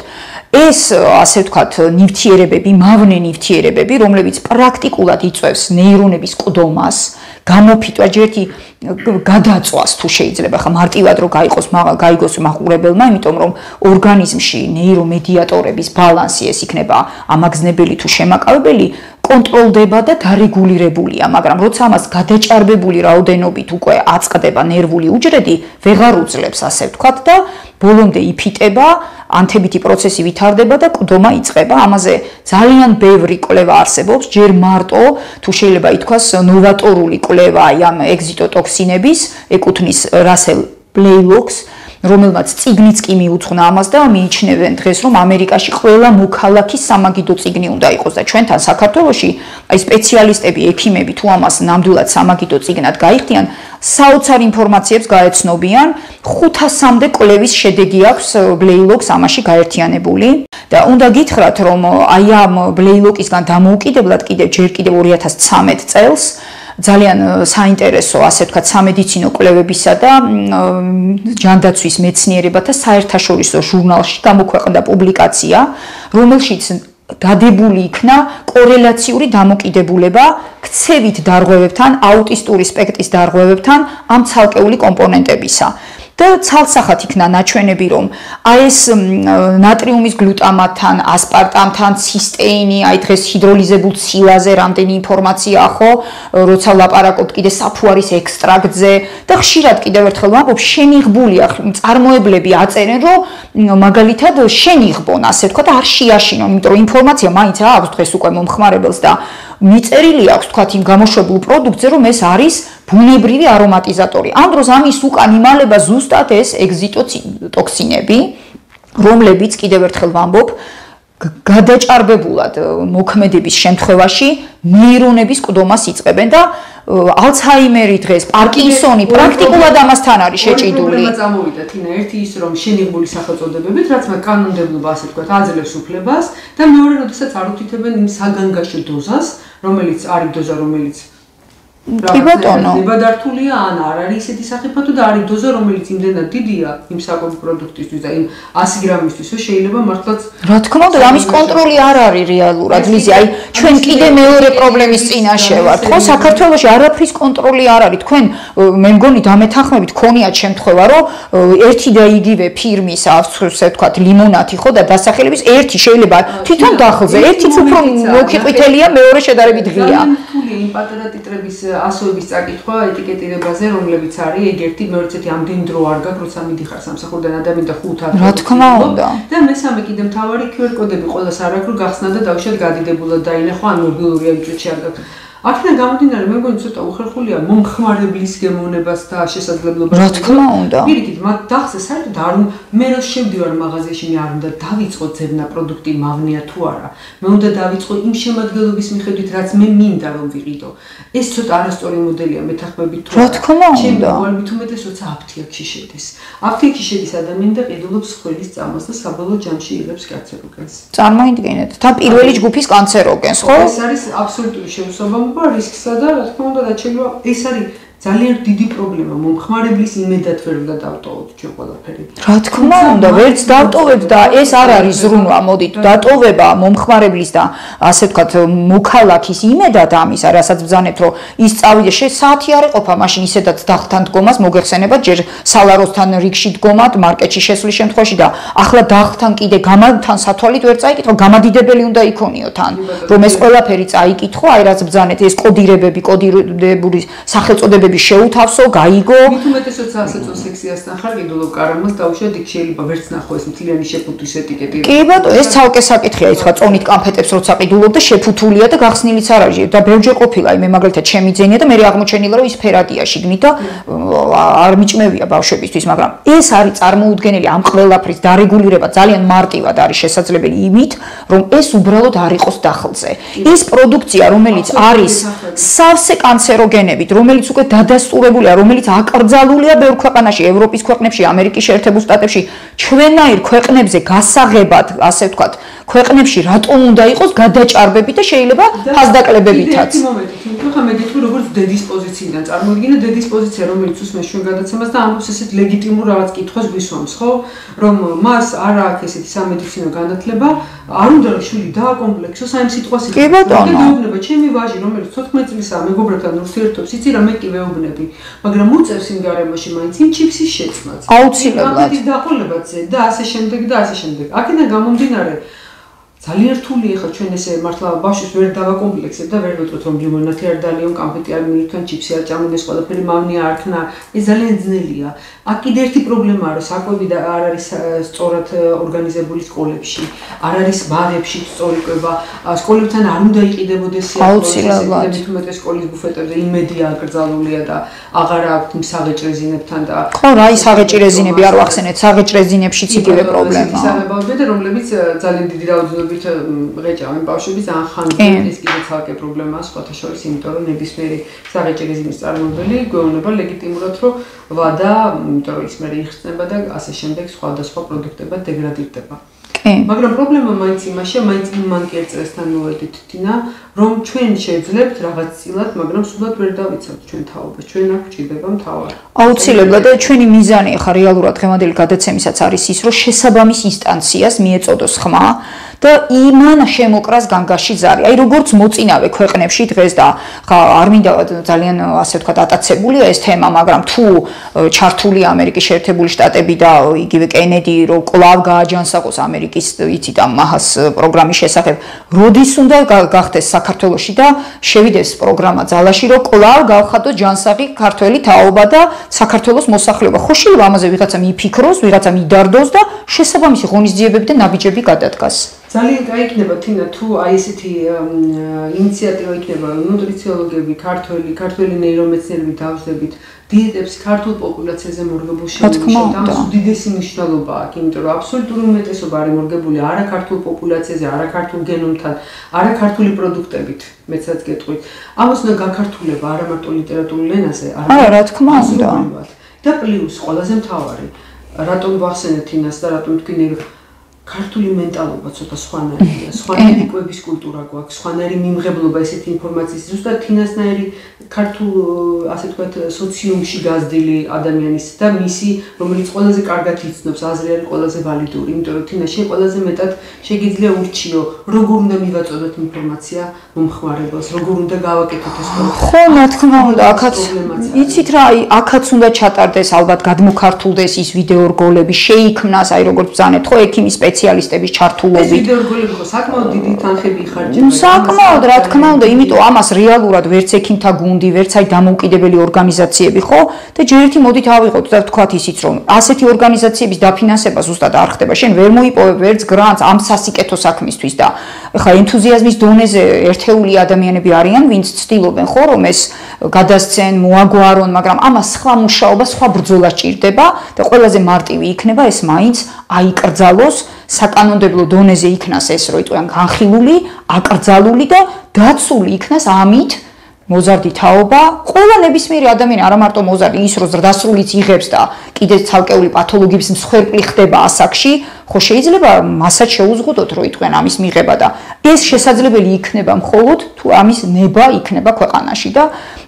ეს ასე ვთქვათ ნივთიერებები, მავნე ნივთიერებები, რომლებიც პრაქტიკულად იწვევს ნეირონების ყდომას, გამოფიტვა ჯერთი გადაწვას თუ შეიძლება ხა მარტივად რომ გაიგოს მაყურებელმა, იმიტომ რომ ორგანიზმში ნეირომედიატორების ბალანსი ეს იქნება ამაგზნებელი თუ შემაკავებელი კონტროლდება და დარეგულირებულია, მაგრამ როცა ამას გადაჭარბებული რაოდენობით უკვე აწყდება ნერვული უჯრედი, ვეღარ უძლებს ასე ვთქვათ და ბოლომდე იფიტება, ანთებითი პროცესი ვითარდება და ყდომა იწყება. ამაზე ძალიან ბევრი კვლევა არსებობს, ჯერ მარტო თუ შეიძლება ითქვას ნოვატორული კვლევა აი ამ ეგზიტოტოქსინების, ეკუთვნის რასელ ბლეილოქს, რომელმაც წიგნიც კი მიუძღვნა ამას და მიიჩნევენ დღეს რომ ამერიკაში ყველა მოქალაქის სამაგიდო წიგნი უნდა იყოს და ჩვენთან საქართველოში აი სპეციალისტები, ექიმები თუ ამას ნამდვილად სამაგიდო წიგნად გაიხდიან, საოცარ ინფორმაციებს გაეცნობიან, 500-მდე კვლევის შედეგი აქვს ბლეილოქს ამაში გაერთიანებული და უნდა გითხრათ რომ აი ამ ბლეილოქისგან დამოუკიდებლად ჯერ კიდევ 2013 წელს ძალიან საინტერესო, ასე ვთქვათ, სამედიცინო კვლევებისა და ჯანდაცვის მეცნიერებათა საერთაშორისო ჟურნალში გამოქვეყნდა პუბლიკაცია, რომელშიც დადებული იქნა კორელაციური დამოკიდებულება ქცევით დარღვევებთან, აუტისტური სპექტრის დარღვევებთან ამ ცალკეული კომპონენტებისა. და ცალსახად იქნა ნაჩვენები, რომ აი ეს ნატრიუმის გლუტამატთან, ასპარტამთან, ცისტეინი, აი დღეს ჰიდროლიზებულ ცილაზე რამდენი ინფორმაციაა ხო, როცა ლაპარაკობთ კიდე საფუარის ექსტრაქტზე და ხშირად კიდევ ერთხელ ვამბობ, შენიღბულია, წარმოებლები აწერენ, რომ მაგალითად შენიღბონ, ასე ვთქვათ, არ შეაშინონ, იმიტომ რომ ინფორმაცია მაინც აქვს დღეს უკვე მომხმარებელს და მიწერილი აქვს თქვათ იმ გამოშვებულ პროდუქტზე, რომ ეს არის ბუნებრივი არომატიზატორი. ამ დროს ამის უკან იმალება ზუსტად ეს ეგზიტოტოქსინები, რომლებიც კიდევ ერთხელ ვამბობ, გადაჭარბებულად მოქმედების შემთხვევაში ნეირონების ყდომას იწყებენ და ალცჰაიმერი დღეს, პარკინსონი პრაქტიკულად ამასთან არის შეჭიდული. პრობლემა წამოვიდა თინა, ერთი ის რომ შენიღბული სახელწოდებებით, რაც მათ კანონმდებლობა ასე ვთქვათ, აძლევს უფლებას და მეორე როდესაც არ უთითებენ იმ საგანგაშო დოზას, რომელიც არის დოზა, რომელიც კი ბატონო. ნებადართულია ან არ არის ისეთი სახიფათო და არის დოზა, რომელიც იმდენად დიდია იმ საკუთარ პროდუქტისთვის და იმ 100 გრამისთვის, რომ შეიძლება მართლაც რა თქმა უნდა, ამის კონტროლი არ არის რეალურად. ლიზი, აი ჩვენ კიდე მეორე პრობლემის წინაშე ვართ. ხო, საქართველოში არაფრის კონტროლი არ არის. თქვენ მე მგონი დამეთანხმებით ქონიათ შემთხვევა, რომ ერთი და იგივე ფირმის ასე ვთქვათ, ლიმონათი ხო და დასახელების ერთი შეიძლება თვითონ დახლზე, ერთიც უფრო მოკიყვითელია, მეორე შედარებით ღია. იმ პატარა ტიტრების ასოების წაკითხვა ეტიკეტირებაზე, რომლებიც არის ეგერთი, მეორეცეთი ამდენი დრო არ გაქვს, როცა მიდიხარ სამსახურიდან ადამიანი და 5 ათი. რა თქმა უნდა. და მესამე კიდე მთავარი QR კოდები ყველას არ აქვს, რომ გახსნა და დავუშვათ გადიდებულად დაინახო, ან მობილური აიჭუჩი არ გაქვს. აქედან გამომდინარე, მე მგონი ცოტა უხერხულია მომხმარებლის გემოვნებას და შესაძლებლობას. რა თქმა უნდა. პირიქით, მათ დახსე საერთოდ არ უნდა მე რო შევდივარ მაღაზიაში, მე არ უნდა დავიწყო ძებნა პროდუქტი მავნეა თუ არა. მე უნდა დავიწყო იმ შემადგენლობის მიხედვით, რაც მე მინდა რომ ვიყიდო. ეს ცოტა არასწორი მოდელია მეთანხმებით თუ რა თქმა უნდა. მით უმეტეს როცა აფთიაქში შედის. აფთიაქში შედის ადამიანი და ყიდულობს ხველის წამას და საბოლოო ჯამში იღებს კანცეროგენს. წარმოიდგინეთ, თან პირველი ჯგუფის კანცეროგენს, ხო? ეს არის აბსოლუტური შეუსაბამობა რისკსა და რა თქმა უნდა დაჩენილ ეს არის ძალიან დიდი პრობლემა მომხმარებლის იმედად ვერ უნდა დავტოვოთ ჩვენ ყველაფერი. რა თქმა უნდა, ვერც დავტოვებთ და ეს არ არის ზრუნვა, მოდით დატოვება მომხმარებლის და ასე ვთქვათ, მოქალაქის იმედად ამის, რასაც ბრძანებთ, რომ ის წავიდეს, საათი არ ეყოფა, მაშინ ისედაც დახთან დგომას მოგეხსენებათ, ჯერ სალაროსთან რიგში დგომად, მარკეტში შესვლის შემთხვევაში და ახლა დახთან კიდე გამათან სათვალით ვერ წაიკითხო, გამადიდებელი უნდა იქონიო თან, რომ ეს ყველაფერი წაიკითხო, აი რაც ბრძანეთ, ეს კოდირებები, კოდირებული სახელწოდებები შეუთავსო, გაიგო. მით უმეტესად ასეწო სექციასთან ხარ კიდულობ კარამას დაუშვათ, იქ შეიძლება ვერც ნახო ეს მთლიანი შეფუთვის ეტიკეტი. კი ბატონო, ეს ცალკე საკითხია, ის ხა წონით კანფეტებს როცა ყიდულობ და შეფუთულია და გახსნილიც არ არის. და ბევრჯერ ყოფილა, მე მაგალითად ჩემი ძენია და მე აღმოჩენილა, რომ ის ფერადია შიგნით და არ მიჭმევია ბავშვებისთვის, მაგრამ ეს არის წარმოუდგენელი ამ ყველაფრის დარეგულირება ძალიან მარტივად არის შესაძლებელი იმით, რომ ეს უბრალოდ არ იყოს დახლზე. ეს პროდუქცია, რომელიც არის სავსე კანცეროგენებით, რომელიც უკვე დადასტურებულია, რომელიც აკრძალულია ბევრ ქვეყანაში, ევროპის ქვეყნებში, ამერიკის შეერთებულ შტატებში, ჩვენაირ ქვეყნებზე გასაღებად, ასე ვთქვათ, ქვეყნებში რატომ უნდა იყოს გადაჭარბები და შეიძლება ფასდაკლებებითაც. ერთი მომენტი, თუმცა მე გითხრა როგორც დედის პოზიციიდან წარმოვიდგინე დედის პოზიცია, რომელიც უსმენს ჩვენ გადაცემას და ამბობს ესეთ ლეგიტიმურ რაღაც კითხვას გვისვამს, ხო? რომ მას არ აქვს ესეთი სამედიცინო განათლება, არ უნდა რომ შვილი დააკომპლექსოს აი ამ სიტყვას კი ბატონო. და დაუბნება ჩემი ვაჟი, რომელიც 14 წლისაა, მეგობრებთან ურთიერთობს, იცი რა მე კი ვეუბნები, მაგრამ უწევს იმ გარემოში მაინც იმ ჩიფსის შეცმაც. აუცილებლად. ის დაყოლებაზე და ასე შემდეგ და ასე შემდეგ. აქედან გამომდინარე ძალიან რთულია ხა ჩვენ ესე მართლა ბავშვს ვერ დავაკომპლექსებ და ვერ ვეტყვით რომ ლიმონათი არ დალიონ, კამფეტი არ მიირთვენ, ჩიფსი არ ჭამენ, ეს ყველაფერი მავნია არ ქნა. ეს ძალიან ძნელია. აქ კიდე ერთი პრობლემაა, რომ საკვები და არ არის სწორად ორგანიზებული სკოლებში, არ არის ბარებში სწორი კვება, სკოლებთან არ უნდა იყიდებოდეს აუცილებლად. მით უმეტეს სკოლის ბუფეტებზე იმედია აკრძალულია და აღარ აქვს საღეჭ რეზინებთან და ხო, რა ის საღეჭი რეზინები არ ვახსენეთ, საღეჭ რეზინებშიც იგივე პრობლემაა. სამებავები, რომლებიც ძალიან დიდი რაოდენობით ღეჭავენ ბავშვები, ძალიან ხანგრძლივად ეს კიდე ცალკე პრობლემაა სხვათა შორის, იმიტომ რომ ნებისმიერი საღეჭი რეზინის წარმოებელი გვეუბნება ლეგიტიმურად, რომ ვადა, იმიტომ რომ ის მე იხსნება და ასე შემდეგ სხვადასხვა პროდუქტებად დეგრადირდება. მაგრამ პრობლემა მაინც იმაშია, მაინც იმ მანკერწრესთან მოვედით თინა, რომ ჩვენ შევძლებთ რაღაც წილად, მაგრამ სულად ვერ დავიცავთ ჩვენ თაობას. ჩვენ აქ გვჭირდება მთავარი. აუცილებლად და ჩვენი მიზანი ხა რეალურად დღევანდელი გადაცემისაც არის ის, რომ შესაბამის ინსტანციას მიეწოდოს ხმა და იმან შემოკრას განგაში ზარი. აი როგორც მოწინავე ქვეყნებში დღეს და ხა არ მინდა ძალიან ასე ვთქვათ ატაცებულია ეს თემა, მაგრამ თუ ჩართული ამერიკის შეერთებული შტატები და იგივე კენედი რო კვლავ გააჯანსაღოს ამერიკის იცით ამ მაჰას პროგრამის შესახებ, როდის უნდა გახდეს საქართველოში და შევიდეს პროგრამა ძალაში, რომ კვლავ გავხადოს ჯანსაღი ქართველი თაობა და საქართველოს მოსახლეობა. ხო შეიძლება ამაზე ვიღაცა მიფიქროს, ვიღაცა მიდარდოს და შესაბამისი ღონისძიებები და ნაბიჯები გადადგას. ძალიან კაი იქნება თინა თუ აი ესეთი ინიციატივა იქნება ნუტრიციოლოგები, ქართველი ნეირომეცნიერები დავსდებით დიეტებს ქართულ პოპულაციაზე მორგებულ შემოგვიშვათ. ამას უდიდესი მნიშვნელობა აქვს, იმიტომ რომ აბსოლუტური უმეტესობა არის მორგებული არა ქართულ პოპულაციაზე, არა ქართულ გენომთან, არა ქართული პროდუქტებით, მეცაც გეტყვით. ამას უნდა გაქართულება არა მარტო ლიტერატურულ ენაზე, არა, რა თქმა უნდა. და პლუს ყველაზე მთავარი, რატომ ვახსენეთ ინას და რატომ თქვენი ქართული მენტალობა ცოტა სხვანაირია, სხვანაირი კვების კულტურა გვაქვს, სხვანაირი მიმღებლობა ესეთი ინფორმაციის, ზუსტად თინასნაირი ქართულ, ასე ვთქვათ, სოციუმში გაზრდილი ადამიანის და მისი, რომელიც ყველაზე კარგად იცნობს, აზრი არის ყველაზე ვალიდური, იმიტომ რომ თინა შენ ყველაზე მეტად შეგიძლია ურჩიო, როგორ უნდა მივაწოდოთ ინფორმაცია მომხმარებელს, როგორ უნდა გავაკეთოთ ეს პროცესი. ხო, რა თქმა უნდა, აქაც იცით რა, აი, აქაც უნდა ჩატარდეს, ალბათ გადმოქართულდეს ის ვიდეო რგოლები, შეიქმნას, აი როგორც ბრძანეთ, ხო, ექიმის სპეციალისტების ჩართულობით. ეს ვიდეო რგოლები ხო საკმაოდ დიდი თანხები იხარჯება. საკმაოდ, რა თქმა უნდა, იმიტომ ამას რეალურად ვერც ექიმთა გუნდი, ვერც აი დამოუკიდებელი ორგანიზაციები ხო და ჯერ ერთი მოდით ავიღოთ და ვთქვათ ისიც რომ ასეთი ორგანიზაციების დაფინანსება ზუსტად არ ხდება. შენ ვერ მოიპოვებ ვერც გრანტს ამ სასიკეთო საქმისთვის და ეხლა ენთუზიაზმის დონეზე ერთეული ადამიანები არიან, ვინც ცდილობენ ხო რომ ეს გადასცენ, მოაგვარონ, მაგრამ ამას სხვა მუშაობა, სხვა ბრძოლა სჭირდება და ყველაზე მარტივი იქნება ეს მაინც აიკრძალოს, საკანონმდებლო დონეზე იქნას ეს რო იტყვიან განხილული, აკრძალული და დაცული იქნას ამით მოზარდი თაობა, ყველა ნებისმიერი ადამიანი, არა მარტო მოზარდი, ის რო ზრდასრულიც იღებს და კიდეც ცალკეული პათოლოგიების მსხვერპლი ხდება ასაკში, ხო შეიძლება მასაც შეუზღუდოთ რო იტყვიან ამის მიღება და ეს შესაძლებელი იქნება მხოლოდ თუ ამის ნება იქნება ქვეყანაში და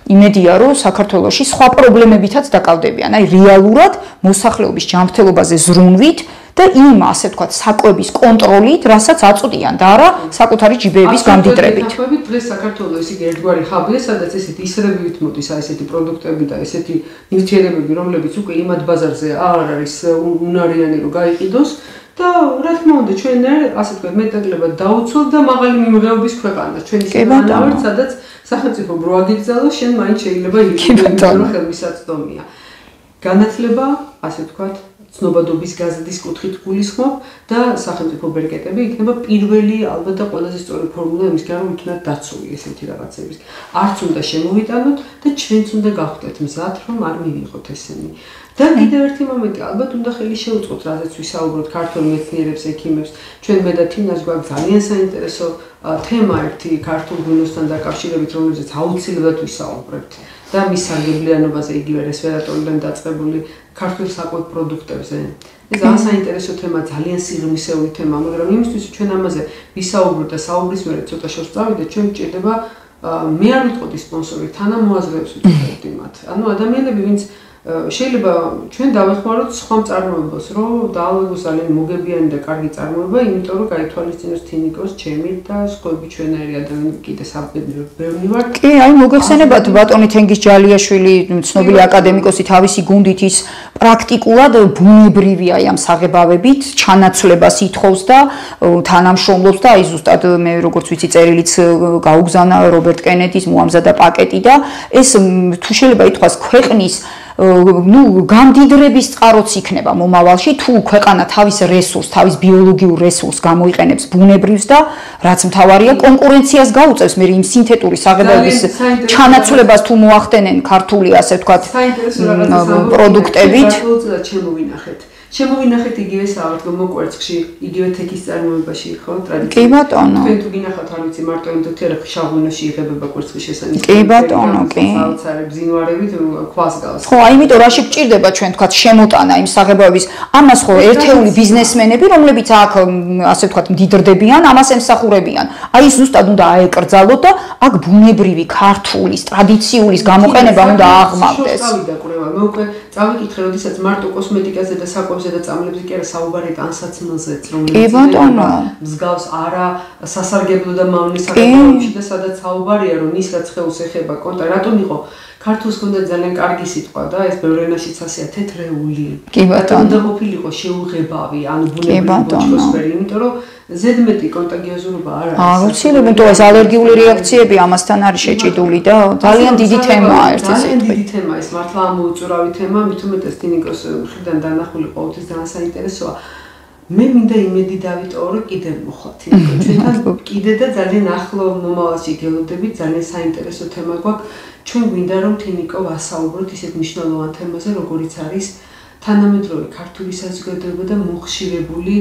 იმედია რომ საქართველოში სხვა პრობლემებითაც დაკავდებიან. აი რეალურად მოსახლეობის ჯანმრთელობაზე ზრუნვით და იმ ასე ვთქვათ საკვების კონტროლით, რასაც აწვდიან და არა საკუთარი ჯიბეების გამდიდრებით. დღეს საქართველოს ეს იგი ერთგვარი ხაბია, სადაც ესეთი ისრებივით მოდის ესეთი პროდუქტები და ესეთი ნივთიერებები, რომლებიც უკვე იმად ბაზარზე არ არის უნარიანი რომ გაიყიდოს და რა თქმა უნდა ჩვენ ასე ვთქვათ მეტნაკლებად დაუცველ და მაღალი მიმღეობის ქვეყანა. ჩვენი ქვეყანა ვართ, სადაც სახელმწიფო რო აგიგზავნოს, შენ მაინც შეიძლება იგივე ხელმისაწვდომია. განათლება, ასე ვთქვათ ცნობადობის გაზრდის კუთხით გულისხმობ და სახელმწიფო ბერკეტები იქნება პირველი ალბათ და ყველაზე სწორი ფორმულა იმისგან რომ იქნათ დაცული ესეთი რაღაცების. არც უნდა შემოვიტანოთ და ჩვენც უნდა გავხდეთ მზად რომ არ მივიღოთ ესენი. და კიდევ ერთი მომენტი, ალბათ უნდა ხელი შეუწყოთ, რაზეც ვისაუბროთ ქართულ მეცნიერებს, ექიმებს. ჩვენ მე და თინას გვაქვს ძალიან საინტერესო თემა ერთი ქართულ ღვინოსთან დაკავშირებით, რომელზეც აუცილებლად ვისაუბრებთ. და მის სარგებლიანობაზე იგივე რესვერატორიდან დაწყებული ქართულ საკვებ პროდუქტებზე. ეს ძალიან საინტერესო თემა, ძალიან სიღრმისეული თემა, მაგრამ იმისთვის ჩვენ ამაზე ვისაუბროთ და საუბრის მერე ცოტა შორს წავიდეთ, ჩვენ გვჭირდება მე არ ვიტყოდი სპონსორი, თანამოაზრეებს ვიტყოდი მათ. ანუ ადამიანები, ვინც შეიძლება ჩვენ დავეხმაროთ სხვა მწარმოებელს, რომ დაალაგოს ძალიან მოგებიანი და კარგი წარმოება, იმიტომ რომ გაითვალისწინოს თინიკოს, ჩემით და სხვები ჩვენაირი ადამიანები კიდე საბედნიერო ვარ. კი, აი მოგეხსენებათ ბატონი თენგიზ ჯალიაშვილი, ცნობილი აკადემიკოსი თავისი გუნდით ის პრაქტიკულად ბუნებრივი აი ამ საღებავებით ჩანაცვლებას ითხოვს და თანამშრომლობს და აი ზუსტად მე როგორც ვიცი წერილიც გაუგზავნა რობერტ კენედის მოამზადა პაკეტი და ეს თუ შეიძლება ითქვას ქვეყნის გამდიდრების წყაროც იქნება მომავალში თუ ქვეყანა თავის რესურსს, თავის ბიოლოგიურ რესურსს გამოიყენებს ბუნებრივს და რაც მთავარია კონკურენციას გაუწევს მე იმ სინთეტური საღებავების ჩანაცვლებას თუ მოახდენენ ქართული ასე ვთქვათ პროდუქტებით. შემოვინახეთ იგივე საავადმყოფო კვერცხში, იგივე თექის წარმოებაში, ხო, ტრადიციულად. კი ბატონო. თქვენ თუ გინახავთ, არ ვიცი, მარტო ენდოთერაპ შავღვინოში იღებება კვერცხის შესანიშნავი. კი ბატონო, კი. საოცარი ბზინვარებით ქვას გავს. ხო, აიმიტომ რაში გჭირდება ჩვენ თქვათ შემოტანა იმ საღებავების. ამას ხო ერთეული ბიზნესმენები, რომლებიც აქ ასე ვთქვათ მდიდრდებიან, ამას ემსახურებიან. აი ზუსტად უნდა აეკრძალოთ და აქ ბუნებრივი ქართული ტრადიციული გამოყენება უნდა აღმავდეს. მე უკვე წავიკითხე, როდესაც მარტო კოსმეტიკაზე და საკვებზე და წამლებზე კი არა საუბარი ტანსაცმელზეც, რომელიც მსგავს არა სასარგებლო და მავნე საღებავებში და სადაც საუბარია, რომ ის რაც ხელს ეხება კონტა, რატომ იყო ქართულს ჰქონდა ძალიან კარგი სიტყვა და ეს ბევრ ენაშიც ასეა თეთრეული. კი ბატონო. უნდა ყოფილიყო შეუღებავი, ანუ ბუნებრივი ბოჭკოსფერი, იმიტომ რომ ზედმეტი კონტაგიოზურობა არ არის. აუცილებლად, ეს ალერგიული რეაქციები ამასთან არის შეჭიდული და ძალიან დიდი თემაა ერთი სიტყვით. ძალიან დიდი თემაა ეს, მართლა ამოუწურავი თემა, მით უმეტეს თინიკოს მხრიდან დანახული ყოველთვის ძალიან საინტერესოა. მე მინდა იმედი დავიტოვო, რომ კიდევ მოხვალთ. ჩვენთან კიდე და ძალიან ახლო მომავალში გელოდებით, ძალიან საინტერესო თემა გვაქვს. ჩვენ გვინდა რომ თინიკო ვასაუბროთ ისეთ მნიშვნელოვან თემაზე, როგორიც არის თანამედროვე ქართული საზოგადოება და მოხშირებული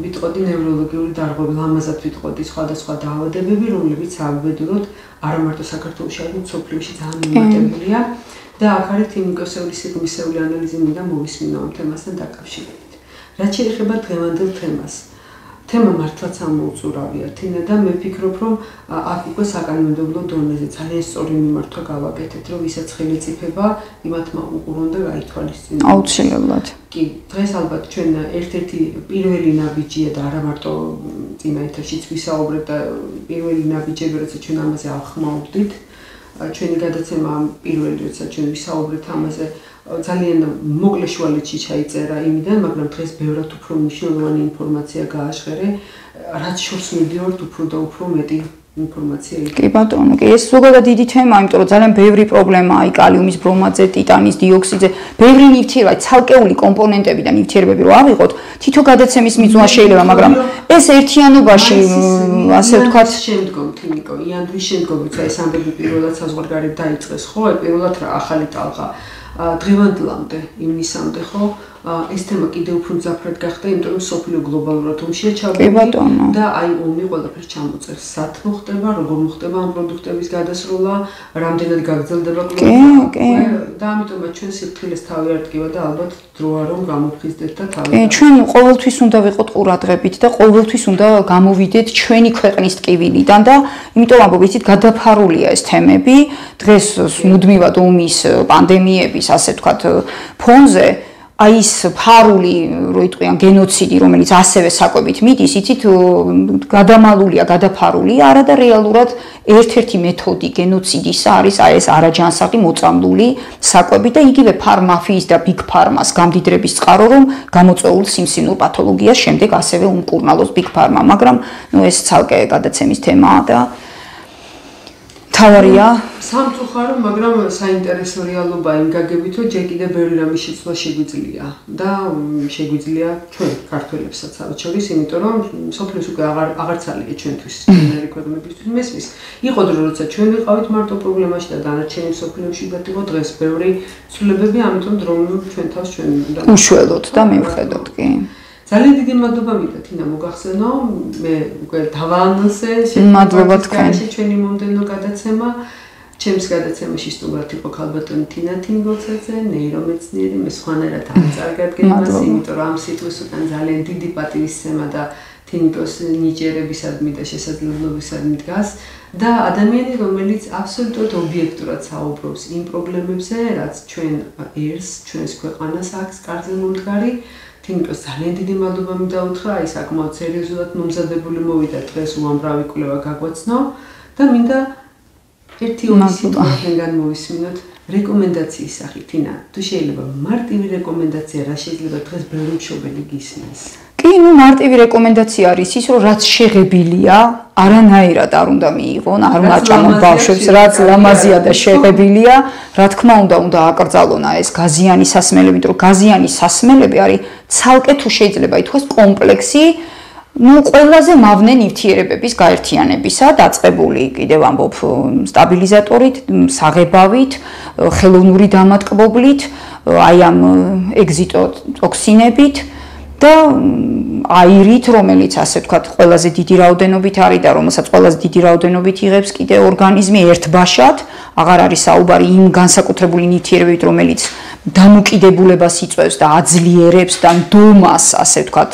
ვიტყოდი ნევროლოგიური დარღვევები, ამაზად ვიტყოდი სხვადასხვა დაავადებები, რომლებიც საუბედუროდ არა მარტო საქართველოში, არამედ მსოფლიოში ძალიან მიმატებელია და აქ არის თინიკოსეული სიღრმისეული ანალიზი მინდა მოვისმინო ამ თემასთან დაკავშირებით. რაც შეეხება დღევანდელ თემას. თემა მართლაც ამოუწურავია თინა და მე ვფიქრობ, რომ აქ უკვე საკანონმდებლო დონეზე ძალიან სწორი მიმართვა გავაკეთეთ, რომ ვისაც ხელისუფლება იმათმა უყურონ და გაითვალისწინონ. აუცილებლად. კი, დღეს ალბათ ჩვენ ერთ-ერთი პირველი ნაბიჯია და არა მარტო წინა ეთერშიც ვისაუბრეთ და პირველი ნაბიჯები, როცა ჩვენ ამაზე ახმაურდით, ჩვენი გადაცემა პირველი, როცა ჩვენ ვისაუბრეთ ამაზე, ძალიან მოკლე შუალედში ჩაიწერა იმიდან, მაგრამ დღეს ბევრად უფრო მნიშვნელოვანი ინფორმაცია გააჟღერე, რაც შორს მიდივართ უფრო და უფრო მეტი ინფორმაცია იქნება. კი ბატონო, კი ეს ზოგადად დიდი თემაა, იმიტომ რომ ძალიან ბევრი პრობლემაა, აი კალიუმის ბრომატზე, ტიტანის დიოქსიდზე, ბევრი ნივთიერება, ცალკეული კომპონენტები და ნივთიერებები რო ავიღოთ, თითო გადაცემის მიზუა შეიძლება, მაგრამ ეს ერთიანობაში ასე ვთქვათ, შემდგომ თინიკო, იანვრის შემდგომ, როცა ეს ამბები პირველად საზღვარგარეთ დაიწყეს, ხო, პირველად რა ახალი ტალღა დღევანდლამდე, ივნისამდე, ხო, ეს თემა კიდევ უფრო მძაფრად გახდა, იმიტომ რომ სოფლიო გლობალურად ომშია ჩაბმული და აი ომი ყველაფერს ჩამოწერს. სად მოხდება, როგორ მოხდება ამ პროდუქტების გადასროლა, რამდენად გაგრძელდება და ამიტომაც ჩვენ სიფრთხილეს თავი არ დგება და ალბათ დროა რომ გამოფხიზდეთ და თავი. ჩვენ ყოველთვის უნდა ვიყოთ ყურადღებით და ყოველთვის უნდა გამოვიდეთ ჩვენი ქვეყნის ტკივილიდან და იმიტომ ამბობ, იცით, გადაფარულია ეს თემები დღეს მუდმივად ომის, პანდემიების, ასე ვთქვათ, ფონზე. აი ეს ფარული, რო იტყვიან გენოციდი, რომელიც ასევე საკვებით მიდის, იცით, გადამალულია, გადაფარულია, არა და რეალურად ერთ-ერთი მეთოდი გენოციდისა არის აი ეს არაჯანსაღი მოწამლული საკვები და იგივე ფარმაფიის და ბიგ ფარმას გამდიდრების წყარო, რომ გამოწვეულ სიმსივნურ პათოლოგიას შემდეგ ასევე უმკურნალოს ბიგ ფარმა, მაგრამ ეს ცალკე გადაცემის თემაა და თავარია სამწუხარო, მაგრამ საინტერესო რეალობა იმ გაგებით, რომ ჯერ კიდევ ბევრი რამის შეცვლა შეგვიძლია და შეგვიძლია ჩვენ ქართველებსაც ალბათ შორის, იმიტომ რომ სოფლიოს უკვე აღარც ალია ჩვენთვის, ჩვენი ქვეყნებისთვის მესმის. იყო დრო, როცა ჩვენ ვიყავით მარტო პრობლემაში და დანარჩენი სოფლიოში იყო დღეს ბევრი ცვლილებები, ამიტომ დრო ჩვენ თავს ჩვენ უნდა უშველოთ და მივხედოთ, კი. ძალიან დიდი მადლობა მინდა თინა მოგახსენო, მე უკვე დავაანონსე მადლობა თქვენ. ჩვენი მომდევნო გადაცემა, ჩემს გადაცემაში სტუმრად იყო ქალბატონი თინა თინგოცაძე, ნეირომეცნიერი, მე სხვანაირად არ წარგადგენას, იმიტომ რომ ამ სიტყვის უკან ძალიან დიდი პატივისცემა და თინიკოს ნიჭიერებისადმი და შესაძლებლობისადმი დგას და ადამიანი, რომელიც აბსოლუტურად ობიექტურად საუბრობს იმ პრობლემებზე, რაც ჩვენ ერს, ჩვენს ქვეყანას აქვს კარზე მომდგარი. თინიკოს ძალიან დიდი მადლობა მინდა უთხრა, აი საკმაოდ სერიოზულად მომზადებული მოვიდა დღეს უამრავი კვლევა გაგვაცნო და მინდა ერთი ორი სიტყვიდან მოვისმინოთ რეკომენდაციის სახით. თინა, თუ შეიძლება მარტივი რეკომენდაცია რა შეიძლება დღეს ბევრი მშობელი გისმის? კი, მარტივი რეკომენდაცია არის ის, რომ რაც შეღებილია, არანაირად არ უნდა მიიღონ, არ უნდა აჭამონ ბავშვებს, რაც ლამაზია და შეღებილია, რა თქმა უნდა აკრძალონ ეს გაზიანი სასმელები, იმიტომ რომ გაზიანი სასმელები არის ცალკე თუ შეიძლება ითქვას კომპლექსი ყველაზე მავნე ნივთიერებების გაერთიანებისა, დაწყებული კიდევ ამბობ სტაბილიზატორით, საღებავით, ხელოვნური დამატკბობლით, აი ამ ეგზიტოტოქსინებით და აირით, რომელიც ასე ვთქვათ, ყველაზე დიდი რაოდენობით არის და რომელსაც ყველაზე დიდი რაოდენობით იღებს კიდე ორგანიზმი ერთბაშად, აღარ არის საუბარი იმ განსაკუთრებული ნივთიერებებით, რომელიც დამოკიდებულებას იწვევს და აძლიერებს და დომას, ასე ვთქვათ,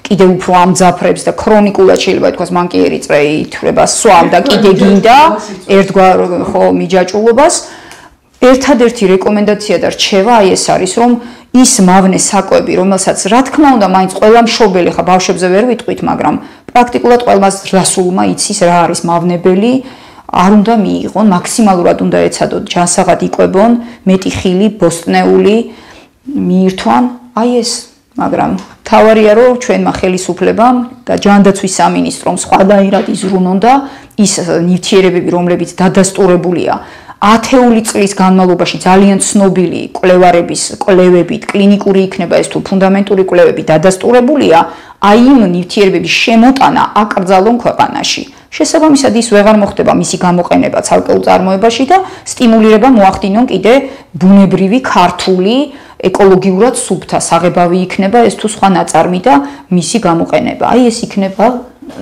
კიდე უფრო ამძაფრებს და ქრონიკულად შეიძლება ითქვას, მან კი ერიწრე ითვლება სვამ და კიდე გინდა ერთგვარ ხო მიჯაჭულობას. ერთადერთი რეკომენდაცია და რჩევა აი ეს არის, რომ ის მავნე საკვები, რომელსაც რა თქმა უნდა მაინც ყველა მშობელი ხა ბავშვებზე ვერ ვიტყვით, მაგრამ პრაქტიკულად ყველას რასულმა იცის რა არის მავნებელი, არ უნდა მიიღონ, მაქსიმალურად უნდა ეცადოთ ჯანსაღად იკვებონ, მეტი ხილი, ბოსტნეული მიირთვან, აი ეს, მაგრამ თავარია რომ ჩვენმა ხელისუფლებამ და ჯანდაცვის სამინისტრომ სხვადასხვაირად იზრუნონ და ის ნივთიერებები, რომლებიც დადასტურებულია ათეული წლის განმავლობაში ძალიან ცნობილი კვლევებით, კლინიკური იქნება ეს თუ ფუნდამენტური კვლევები დადასტურებულია, აი იმ ნივთიერებების შემოტანა აკრძალონ ქვეყანაში. შესაბამისად ის ვეღარ მოხდება მისი გამოყენება ცალკეულ წარმოებაში და სტიმულირება მოახდინონ კიდე ბუნებრივი ქართული ეკოლოგიურად სუფთა საღებავი იქნება ეს თუ სხვა ნაწარმი და მისი გამოყენება. აი ეს იქნება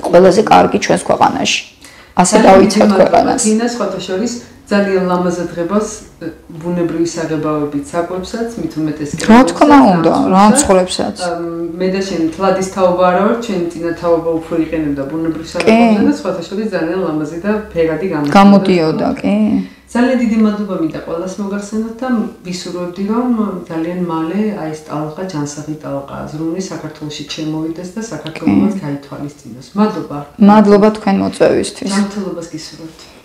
ყველაზე კარგი ჩვენს ქვეყანაში. ასე დავიცავთ ქვეყანას. ინა სხვათა შორის ძალიან ლამაზად დღებას ბუნებრივი საღებავებით საკვებსაც, მით უმეტეს რა თქმა უნდა, რა მცხოვრებსაც. მე და შენ თლადის თაობა არა ვარ, ჩვენ წინა თაობა უფრო იყენებდა ბუნებრივ საღებავზე და სხვათა შორის ძალიან ლამაზი და ფერადი გამოდიოდა, კი. ძალიან დიდი მადლობა მინდა ყველას მოგახსენოთ და ვისურვებდი რომ ძალიან მალე აი ეს ტალღა ჯანსაღი ტალღა აზროვნი საქართველოში შემოვიდეს და საქართველოს გაითვალისწინოს. მადლობა. მადლობა თქვენ მოწვევისთვის. ჯანმრთელობას გისურვებთ.